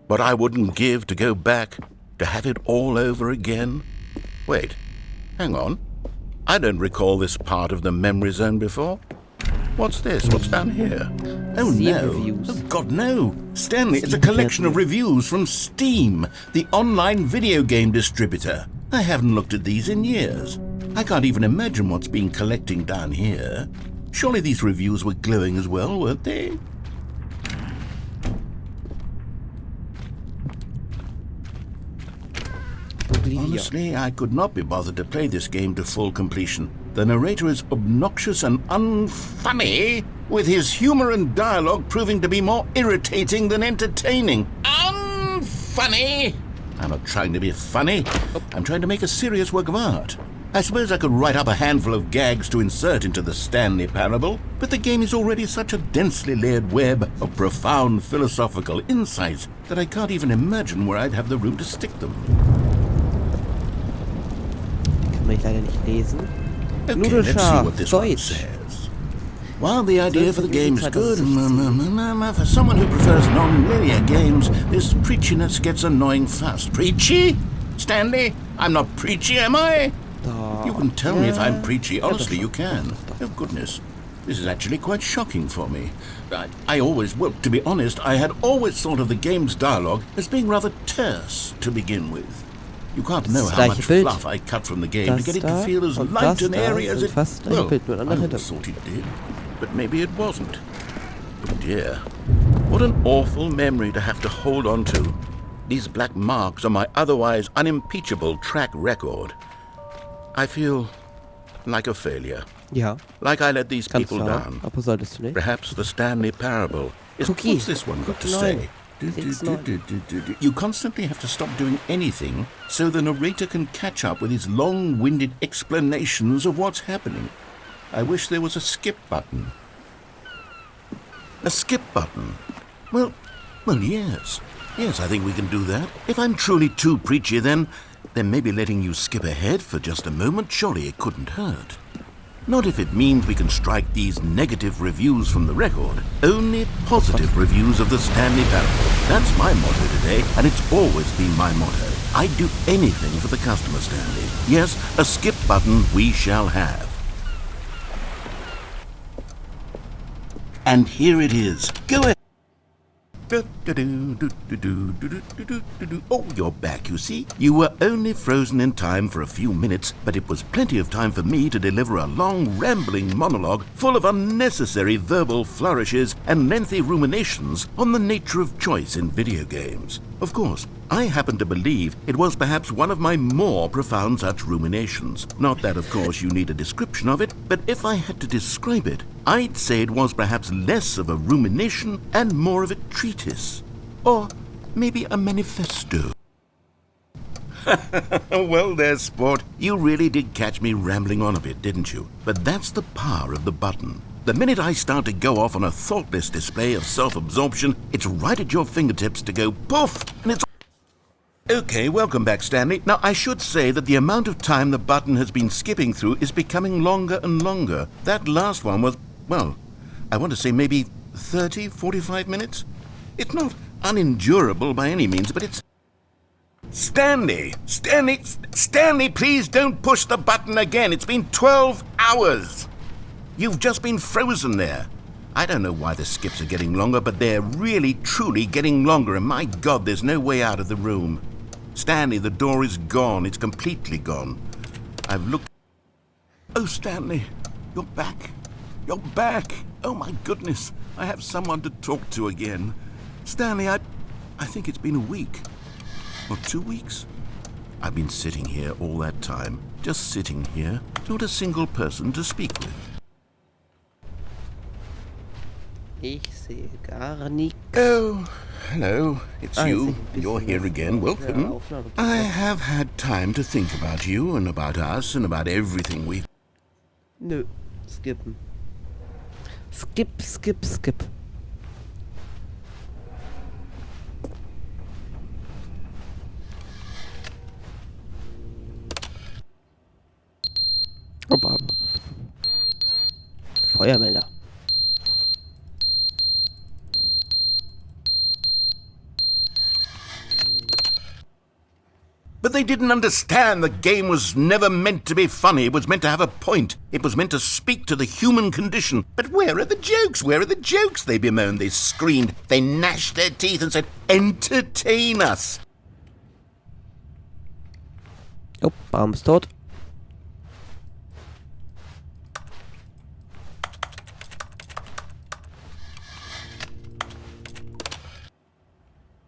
But I wouldn't give to go back, to have it all over again. Wait, hang on. I don't recall this part of the memory zone before. What's this? What's down here? Oh, no. Reviews. Oh, God, no. Stanley, it's a collection of reviews from Steam, the online video game distributor. I haven't looked at these in years. I can't even imagine what's been collecting down here. Surely these reviews were glowing as well, weren't they? Honestly, I could not be bothered to play this game to full completion. The narrator is obnoxious and unfunny, with his humor and dialogue proving to be more irritating than entertaining. Unfunny! I'm not trying to be funny. I'm trying to make a serious work of art. I suppose I could write up a handful of gags to insert into the Stanley Parable, but the game is already such a densely layered web of profound philosophical insights that I can't even imagine where I'd have the room to stick them. Kann man leider nicht lesen. Okay, let's see what this one Deutsch. says. While the idea for the game is good, for someone who prefers non-linear games, this preachiness gets annoying fast. Preachy? Stanley? I'm not preachy, am I? You can tell me if I'm preachy. Honestly, you can. Oh, goodness. This is actually quite shocking for me. To be honest, I had always thought of the game's dialogue as being rather terse to begin with. You can't know how much fluff I cut from the game to get it to feel as light and airy as it... Well, I always thought it did, but maybe it wasn't. Oh dear, what an awful memory to have to hold on to. These black marks on my otherwise unimpeachable track record. I feel like a failure. Ja. Like I let these people down. Aber solltest du nicht? Perhaps the Stanley Parable is... Cookie. What's this one got to say? You constantly have to stop doing anything so the narrator can catch up with his long-winded explanations of what's happening. I wish there was a skip button. A skip button? Well, yes. Yes, I think we can do that. If I'm truly too preachy, then maybe letting you skip ahead for just a moment, surely it couldn't hurt. Not if it means we can strike these negative reviews from the record. Only positive reviews of the Stanley Parable. That's my motto today, and it's always been my motto. I'd do anything for the customer, Stanley. Yes, a skip button we shall have. And here it is. Go ahead. Oh, you're back, you see. You were only frozen in time for a few minutes, but it was plenty of time for me to deliver a long, rambling monologue full of unnecessary verbal flourishes and lengthy ruminations on the nature of choice in video games. Of course, I happen to believe it was perhaps one of my more profound such ruminations. Not that, of course, you need a description of it, but if I had to describe it, I'd say it was perhaps less of a rumination and more of a treatise. Or maybe a manifesto. Well there, sport. You really did catch me rambling on a bit, didn't you? But that's the power of the button. The minute I start to go off on a thoughtless display of self-absorption, it's right at your fingertips to go poof, and it's... Okay, welcome back, Stanley. Now, I should say that the amount of time the button has been skipping through is becoming longer and longer. That last one was, well, I want to say maybe 30, 45 minutes? It's not unendurable by any means, but it's... Stanley, please don't push the button again. It's been 12 hours. You've just been frozen there. I don't know why the skips are getting longer, but they're really, truly getting longer, and my God, there's no way out of the room. Stanley, the door is gone. It's completely gone. I've looked... Oh, Stanley, you're back. You're back. Oh, my goodness. I have someone to talk to again. Stanley, I think it's been a week. Or 2 weeks. I've been sitting here all that time. Just sitting here. Not a single person to speak with. Ich sehe gar nichts. Oh, hello. It's you. You're here again. Welcome. I have had time to think about you and about us and about everything we've... Nö. Skippen. Skip. Opa. Feuermelder. But they didn't understand the game was never meant to be funny. It was meant to have a point. It was meant to speak to the human condition. But where are the jokes? Where are the jokes? They bemoaned, they screamed, they gnashed their teeth and said, entertain us. Oh, Baum ist tot.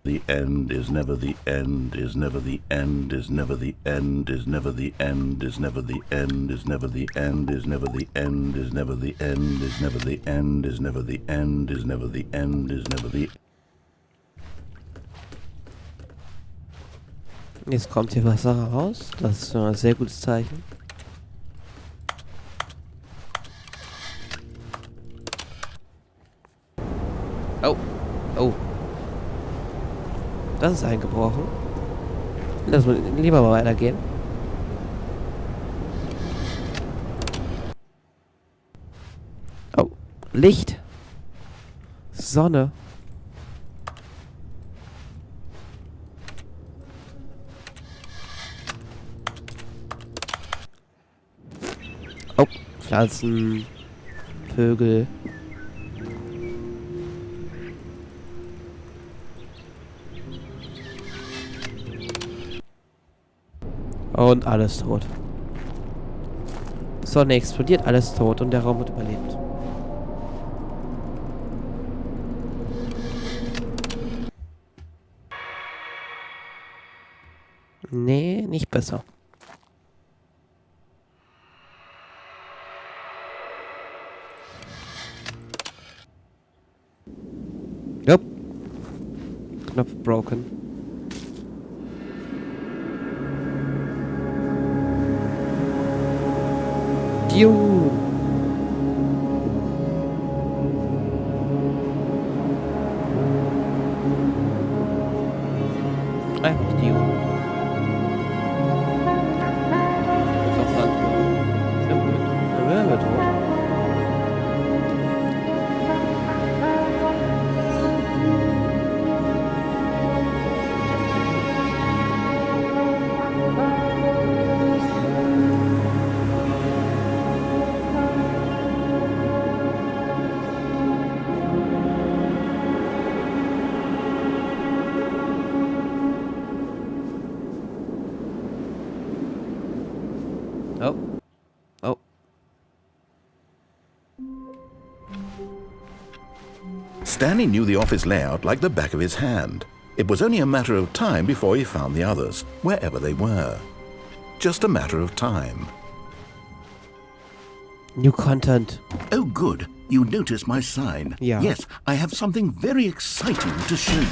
The end is never the end, is never the end, is never the end, is never the end, is never the end, is never the end, is never the end, is never the end, is never the end, is never the end, is never the end, is never the... Jetzt kommt hier Wasser raus. Das ist schon ein sehr gutes Zeichen. Oh. Das ist eingebrochen. Lass mal lieber mal weitergehen. Oh, Licht. Sonne. Oh, Pflanzen, Vögel. Und alles tot. Sonne explodiert, alles tot und der Raum wird überlebt. Nee, nicht besser. Nope. Knopf broken. Juhu. Einfach die Juhu. Ist auch Sand. Sehr gut. Dann wären wir tot. Oh. Stanley knew the office layout like the back of his hand. It was only a matter of time before he found the others, wherever they were. Just a matter of time. New content. Oh, good. You noticed my sign. Yeah. Yes, I have something very exciting to show you.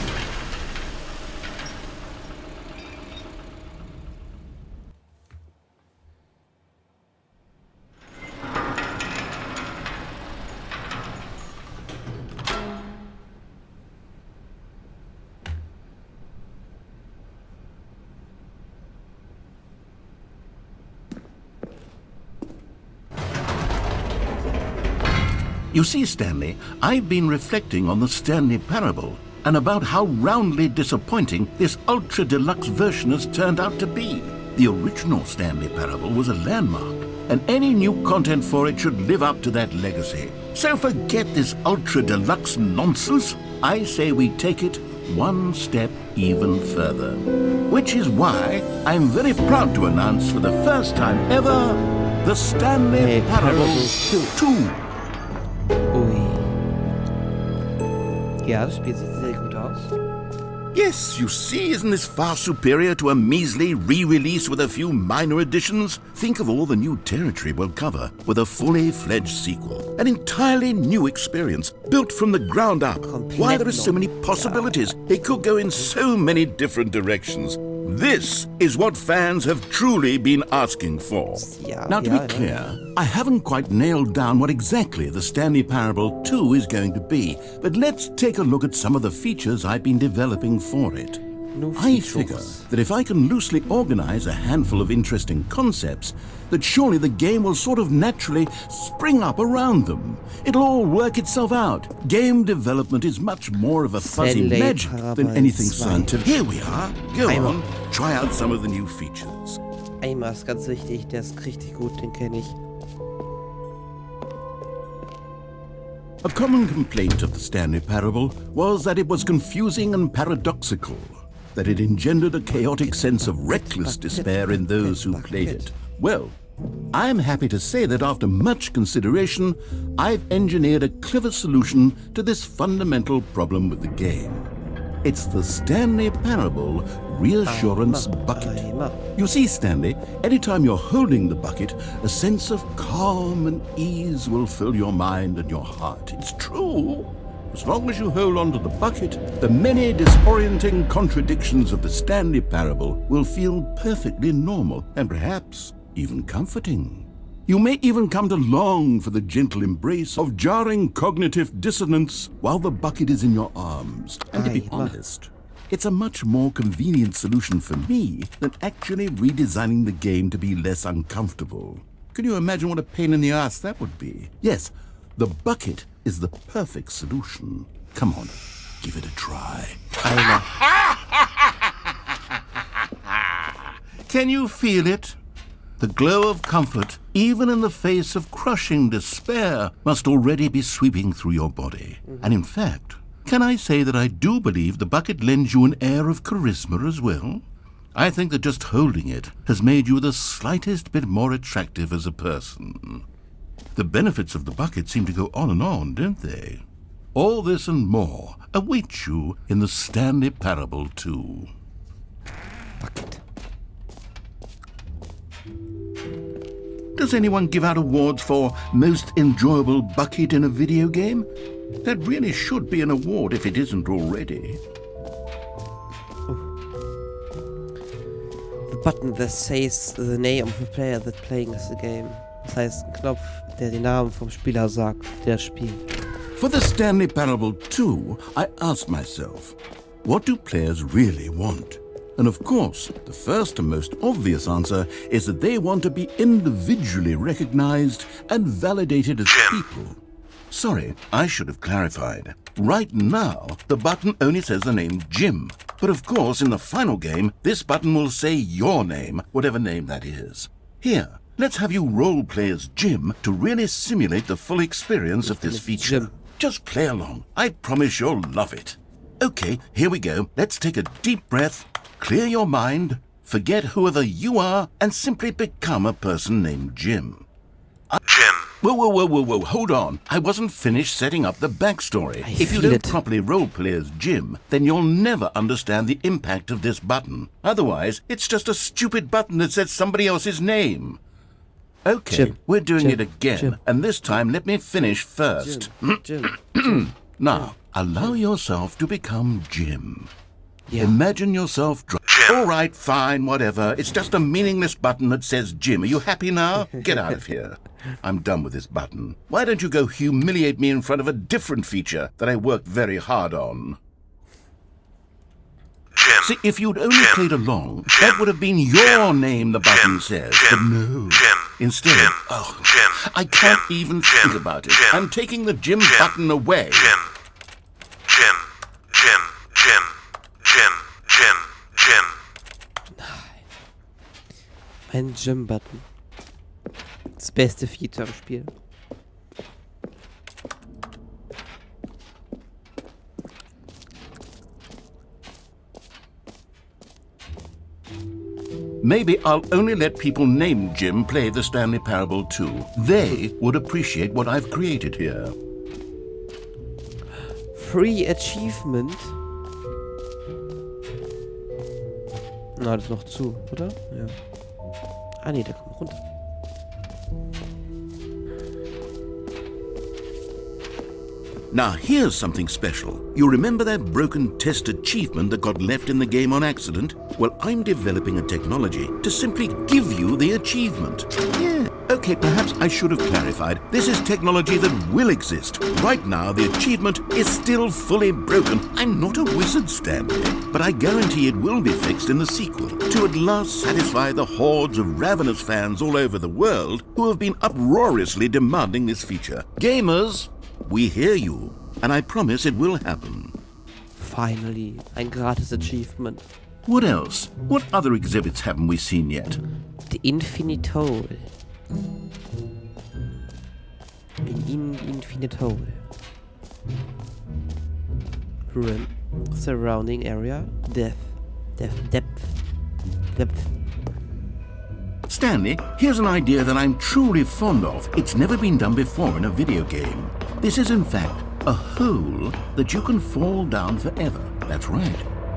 You see, Stanley, I've been reflecting on the Stanley Parable. and about how roundly disappointing this Ultra Deluxe version has turned out to be. The original Stanley Parable was a landmark, and any new content for it should live up to that legacy. So forget this Ultra Deluxe nonsense. I say we take it one step even further. Which is why I'm very proud to announce for the first time ever the Stanley Parable 2. Ui. Ja, das Spiel sieht sehr gut aus. Yes, you see, isn't this far superior to a measly re-release with a few minor additions? Think of all the new territory we'll cover with a fully fledged sequel. An entirely new experience, built from the ground up. Why, there are so many possibilities. It could go in so many different directions. This is what fans have truly been asking for. Now, to be clear, I haven't quite nailed down what exactly the Stanley Parable 2 is going to be, but let's take a look at some of the features I've been developing for it. I figure that if I can loosely organize a handful of interesting concepts, that surely the game will sort of naturally spring up around them. It'll all work itself out. Game development is much more of a fuzzy magic than anything scientific. Here we are. Go on, try out some of the new features. Einmal ist ganz wichtig, der ist richtig gut, den kenne ich. A common complaint of the Stanley Parable was that it was confusing and paradoxical, that it engendered a chaotic sense of reckless despair in those who played it. Well, I'm happy to say that after much consideration, I've engineered a clever solution to this fundamental problem with the game. It's the Stanley Parable Reassurance Bucket. You see, Stanley, anytime you're holding the bucket, a sense of calm and ease will fill your mind and your heart. It's true. As long as you hold on to the bucket, the many disorienting contradictions of the Stanley Parable will feel perfectly normal and perhaps even comforting. You may even come to long for the gentle embrace of jarring cognitive dissonance while the bucket is in your arms. And to be honest, it's a much more convenient solution for me than actually redesigning the game to be less uncomfortable. Can you imagine what a pain in the ass that would be? Yes, the bucket is the perfect solution. Come on, give it a try. Can you feel it? The glow of comfort, even in the face of crushing despair, must already be sweeping through your body. And in fact, can I say that I do believe the bucket lends you an air of charisma as well? I think that just holding it has made you the slightest bit more attractive as a person. The benefits of the bucket seem to go on, don't they? All this and more await you in the Stanley Parable 2. Bucket. Does anyone give out awards for most enjoyable bucket in a video game? That really should be an award if it isn't already. The button that says the name of the player that playing the game. Das heißt, ein Knopf, der den Namen vom Spieler sagt, der spielt. For the Stanley Parable 2, I asked myself, what do players really want? And of course, the first and most obvious answer is that they want to be individually recognized and validated as people. Sorry, I should have clarified. Right now, the button only says the name Jim. But of course, in the final game, this button will say your name, whatever name that is. Here, let's have you role-play as Jim to really simulate the full experience of this feature. Jim. Just play along. I promise you'll love it. Okay, here we go. Let's take a deep breath, clear your mind, forget whoever you are, and simply become a person named Jim. Jim. Whoa, hold on. I wasn't finished setting up the backstory. If you don't properly roleplay as Jim, then you'll never understand the impact of this button. Otherwise, it's just a stupid button that says somebody else's name. Okay, Jim. We're doing it again, Jim. and this time let me finish first. Jim. Now, allow yourself to become Jim. Yeah. Imagine yourself All right, fine, whatever. It's just a meaningless button that says Jim. Are you happy now? Get out of here. I'm done with this button. Why don't you go humiliate me in front of a different feature that I worked very hard on? Jim. See, if you'd only played along, that would have been your name, the button says. But no. Instead, I can't even think about it. I'm taking the Jim button away. Jim. Ein Gym-Button. Das beste Feature im Spiel. Maybe I'll only let people named Jim play the Stanley Parable 2. They would appreciate what I've created here. Free Achievement. Na, das ist noch zu, oder? Ja. Ah, nee, da kommt man runter. Now here's something special. You remember that broken test achievement that got left in the game on accident? Well, I'm developing a technology to simply give you the achievement. Yeah. Okay, perhaps I should have clarified. This is technology that will exist. Right now, the achievement is still fully broken. I'm not a wizard, Stanley, but I guarantee it will be fixed in the sequel to at last satisfy the hordes of ravenous fans all over the world who have been uproariously demanding this feature. Gamers, we hear you, and I promise it will happen. Finally, ein gratis Achievement. What else? What other exhibits haven't we seen yet? The Infinite Hole. Infinite Hole. Room. Surrounding area. Depth. Stanley, here's an idea that I'm truly fond of. It's never been done before in a video game. This is in fact a hole that you can fall down forever. That's right.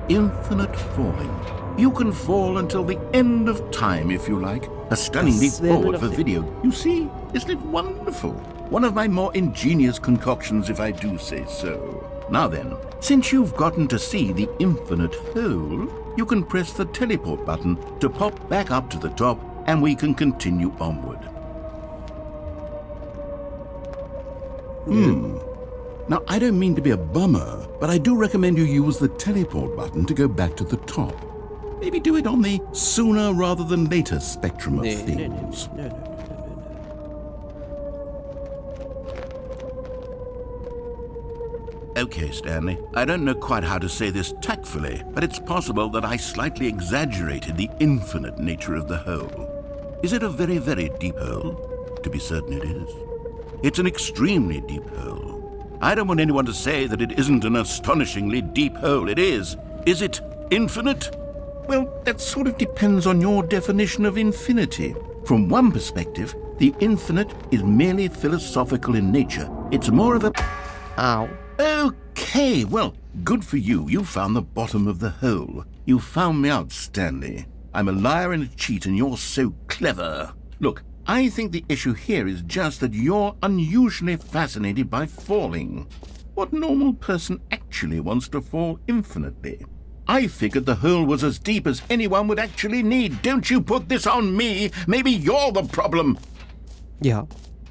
Infinite falling. You can fall until the end of time if you like. A stunning leap forward for video. You see, isn't it wonderful? One of my more ingenious concoctions, if I do say so. Now then, since you've gotten to see the infinite hole, you can press the teleport button to pop back up to the top, and we can continue onward. Now, I don't mean to be a bummer, but I do recommend you use the teleport button to go back to the top. Maybe do it on the sooner rather than later spectrum of things. No. Okay, Stanley, I don't know quite how to say this tactfully, but it's possible that I slightly exaggerated the infinite nature of the hole. Is it a very, very deep hole? To be certain it is. It's an extremely deep hole. I don't want anyone to say that it isn't an astonishingly deep hole. It is. Is it infinite? Well, that sort of depends on your definition of infinity. From one perspective, the infinite is merely philosophical in nature. It's more of a... Ow. Okay, well, good for you. You found the bottom of the hole. You found me out, Stanley. I'm a liar and a cheat, and you're so clever. Look, I think the issue here is just that you're unusually fascinated by falling. What normal person actually wants to fall infinitely? I figured the hole was as deep as anyone would actually need. Don't you put this on me. Maybe you're the problem. Ja.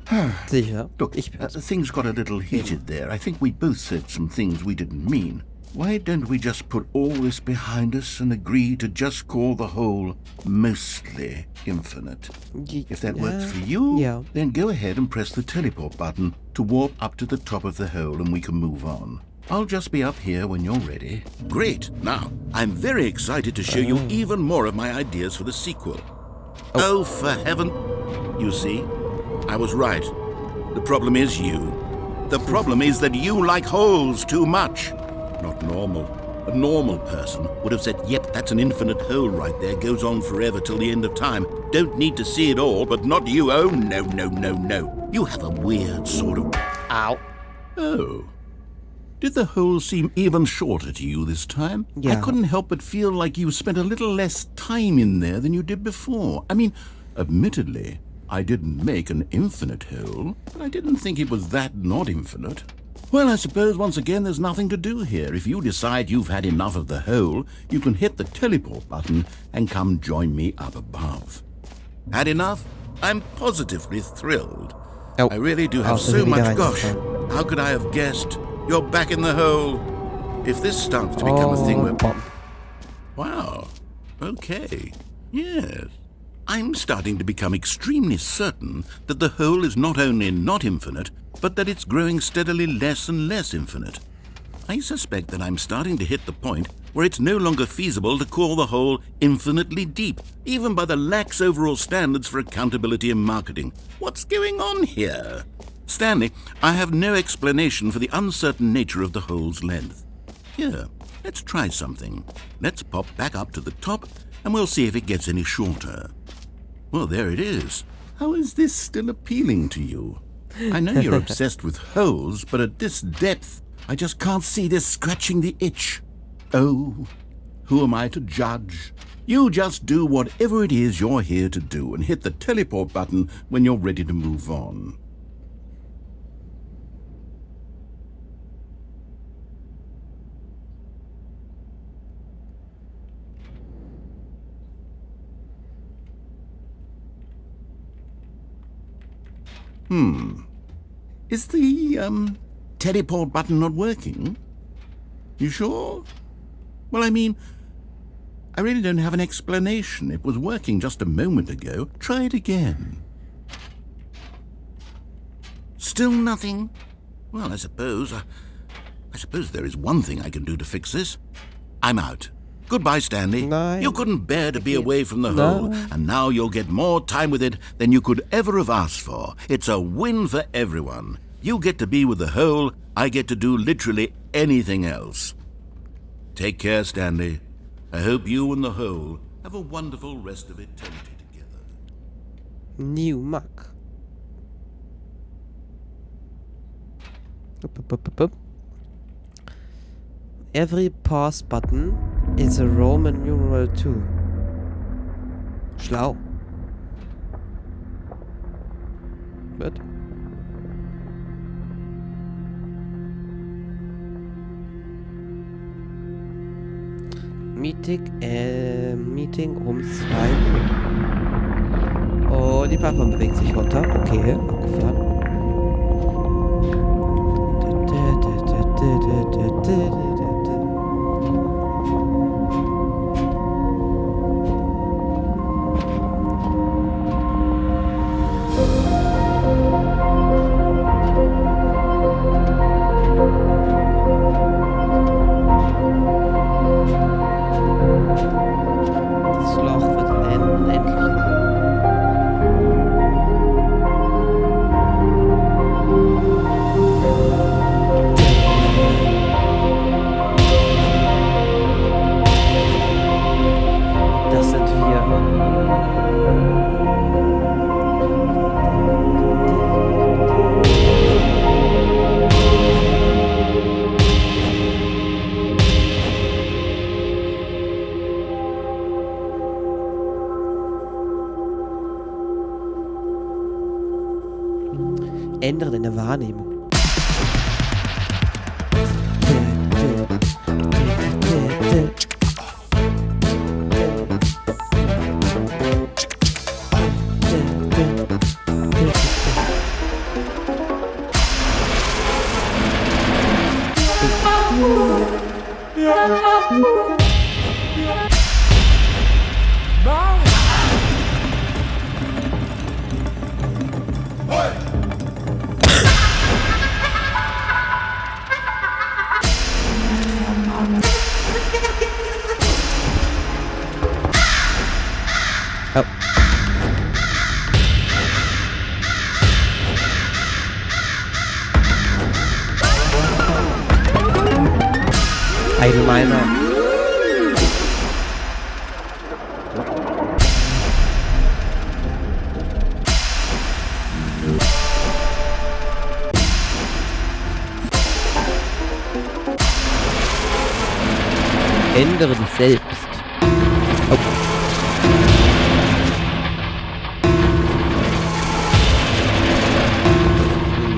Sicher. Look, things got a little heated there. I think we both said some things we didn't mean. Why don't we just put all this behind us and agree to just call the hole mostly infinite? If that works for you, then go ahead and press the teleport button to warp up to the top of the hole and we can move on. I'll just be up here when you're ready. Great. Now, I'm very excited to show you even more of my ideas for the sequel. Oh, for heaven... You see, I was right. The problem is you. The problem is that you like holes too much. Not normal. A normal person would have said, yep, that's an infinite hole right there. Goes on forever till the end of time. Don't need to see it all, but not you. Oh, no. You have a weird sort of... Ow. Oh. Did the hole seem even shorter to you this time? Yeah. I couldn't help but feel like you spent a little less time in there than you did before. I mean, admittedly, I didn't make an infinite hole, but I didn't think it was that not infinite. Well, I suppose once again there's nothing to do here. If you decide you've had enough of the hole, you can hit the teleport button and come join me up above. Had enough? I'm positively thrilled. Oh. I really do have so much. Gosh, how could I have guessed? You're back in the hole. If this starts to become a thing where... Wow. Okay. Yes. I'm starting to become extremely certain that the hole is not only not infinite, but that it's growing steadily less and less infinite. I suspect that I'm starting to hit the point where it's no longer feasible to call the hole infinitely deep, even by the lax overall standards for accountability in marketing. What's going on here? Stanley, I have no explanation for the uncertain nature of the hole's length. Here, let's try something. Let's pop back up to the top, and we'll see if it gets any shorter. Well, there it is. How is this still appealing to you? I know you're obsessed with holes, but at this depth, I just can't see this scratching the itch. Oh, who am I to judge? You just do whatever it is you're here to do and hit the teleport button when you're ready to move on. Is the, teleport button not working? You sure? Well, I mean, I really don't have an explanation. It was working just a moment ago. Try it again. Still nothing? Well, I suppose there is one thing I can do to fix this. I'm out. Goodbye, Stanley. Nein. You couldn't bear to be away from the hole, and now you'll get more time with it than you could ever have asked for. It's a win for everyone. You get to be with the hole, I get to do literally anything else. Take care, Stanley. I hope you and the hole have a wonderful rest of eternity together. New Mac. Up. Every pause button is a Roman numeral 2. Schlau. What? Meeting um 2 Uhr. Oh, die Plattform bewegt sich runter. Okay, abgefahren. Das Loch wird unendlich. Das sind wir. Ändere deine Wahrnehmung. Allgemeiner. Ändere dich selbst. Oh.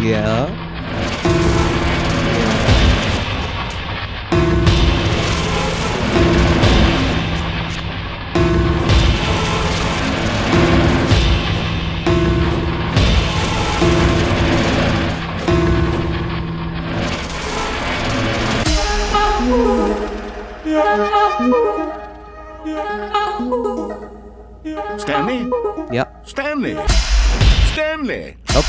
Ja. Stanley? Ja. Stanley! Stanley! Oh.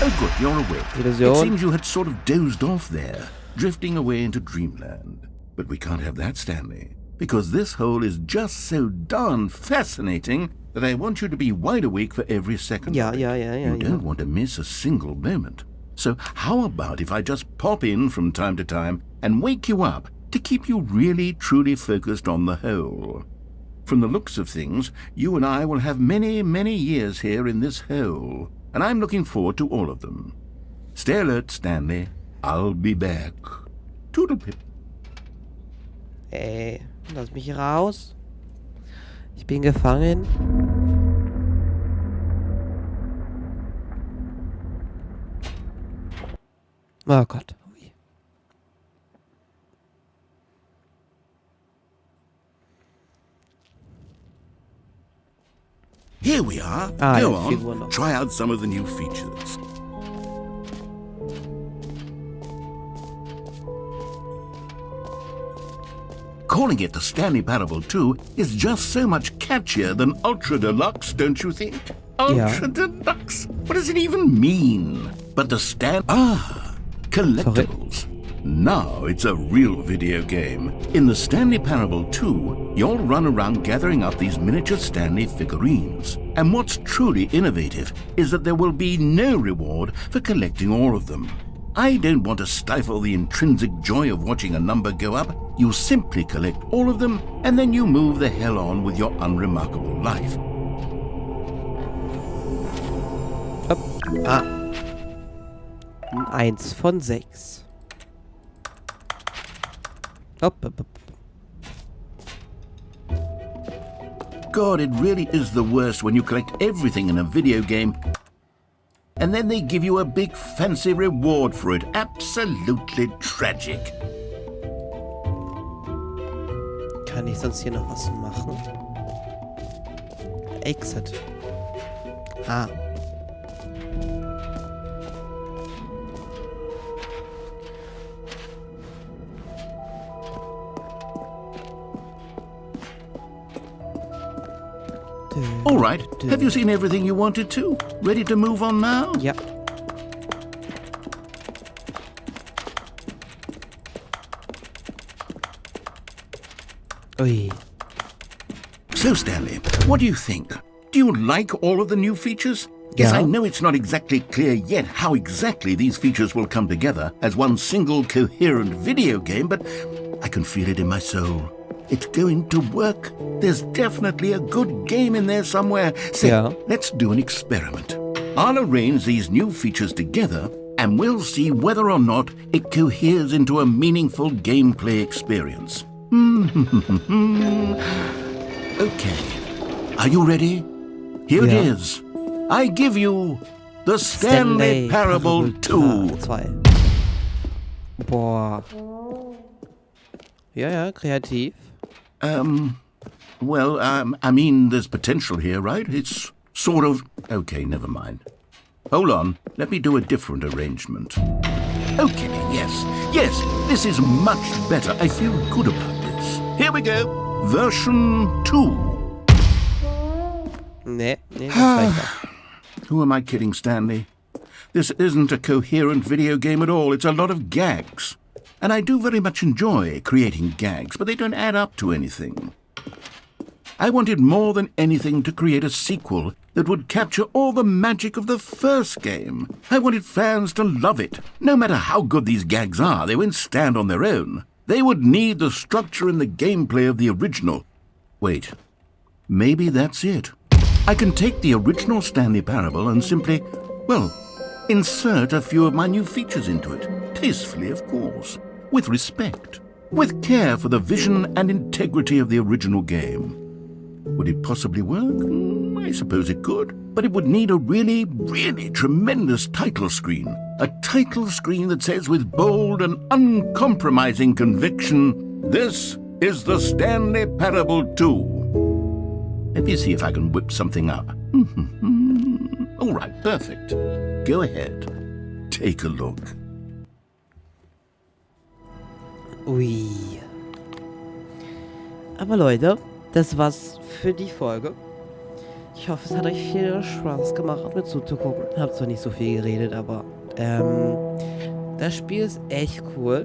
Oh, good, you're awake. Illusion. It seems you had sort of dozed off there, drifting away into dreamland. But we can't have that, Stanley, because this hole is just so darn fascinating that I want you to be wide awake for every second. Ja. You don't want to miss a single moment. So how about if I just pop in from time to time and wake you up to keep you really, truly focused on the hole? From the looks of things, you and I will have many, many years here in this hole, and I'm looking forward to all of them. Stay alert, Stanley. I'll be back. Toodlepip. Ey, lass mich raus. Ich bin gefangen. Oh Gott. Here we are. Go on, try out some of the new features. Calling it the Stanley Parable 2 is just so much catchier than Ultra Deluxe, don't you think? Ultra Deluxe? What does it even mean? But the collectibles. Sorry. Now it's a real video game. In the Stanley Parable 2, you'll run around gathering up these miniature Stanley figurines. And what's truly innovative is that there will be no reward for collecting all of them. I don't want to stifle the intrinsic joy of watching a number go up. You simply collect all of them, and then you move the hell on with your unremarkable life. Eins von 6. God, it really is the worst when you collect everything in a video game and then they give you a big fancy reward for it. Absolutely tragic. Kann ich sonst hier noch was machen? Exit. All right. Have you seen everything you wanted to? Ready to move on now? Yep. Ui. So, Stanley, what do you think? Do you like all of the new features? Yes, I know it's not exactly clear yet how exactly these features will come together as one single coherent video game, but I can feel it in my soul. It's going to work. There's definitely a good game in there somewhere. So let's do an experiment. I'll arrange these new features together and we'll see whether or not it coheres into a meaningful gameplay experience. Okay. Are you ready? Here it is. I give you the Stanley Parable 2. Boah. Ja, kreativ. Well, I mean, there's potential here, right? It's sort of... Okay, never mind. Hold on, let me do a different arrangement. Okay, yes, this is much better. I feel good about this. Here we go. Version 2. Nee, das weiter. Who am I kidding, Stanley? This isn't a coherent video game at all. It's a lot of gags. And I do very much enjoy creating gags, but they don't add up to anything. I wanted more than anything to create a sequel that would capture all the magic of the first game. I wanted fans to love it. No matter how good these gags are, they won't stand on their own. They would need the structure and the gameplay of the original. Wait, maybe that's it. I can take the original Stanley Parable and simply, well, insert a few of my new features into it. Tastefully, of course. With respect. With care for the vision and integrity of the original game. Would it possibly work? I suppose it could. But it would need a really, really tremendous title screen. A title screen that says with bold and uncompromising conviction, "This is the Stanley Parable 2. Let me see if I can whip something up. All right, perfect. Go ahead. Take a look. Ui. Aber Leute, das war's für die Folge. Ich hoffe, es hat euch viel Spaß gemacht, mir zuzugucken. Hab zwar nicht so viel geredet, aber das Spiel ist echt cool.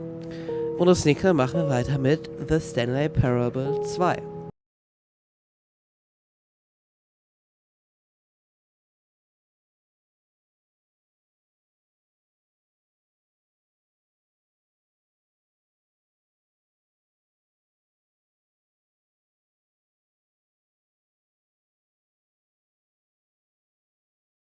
Und das nächste machen wir weiter mit The Stanley Parable 2.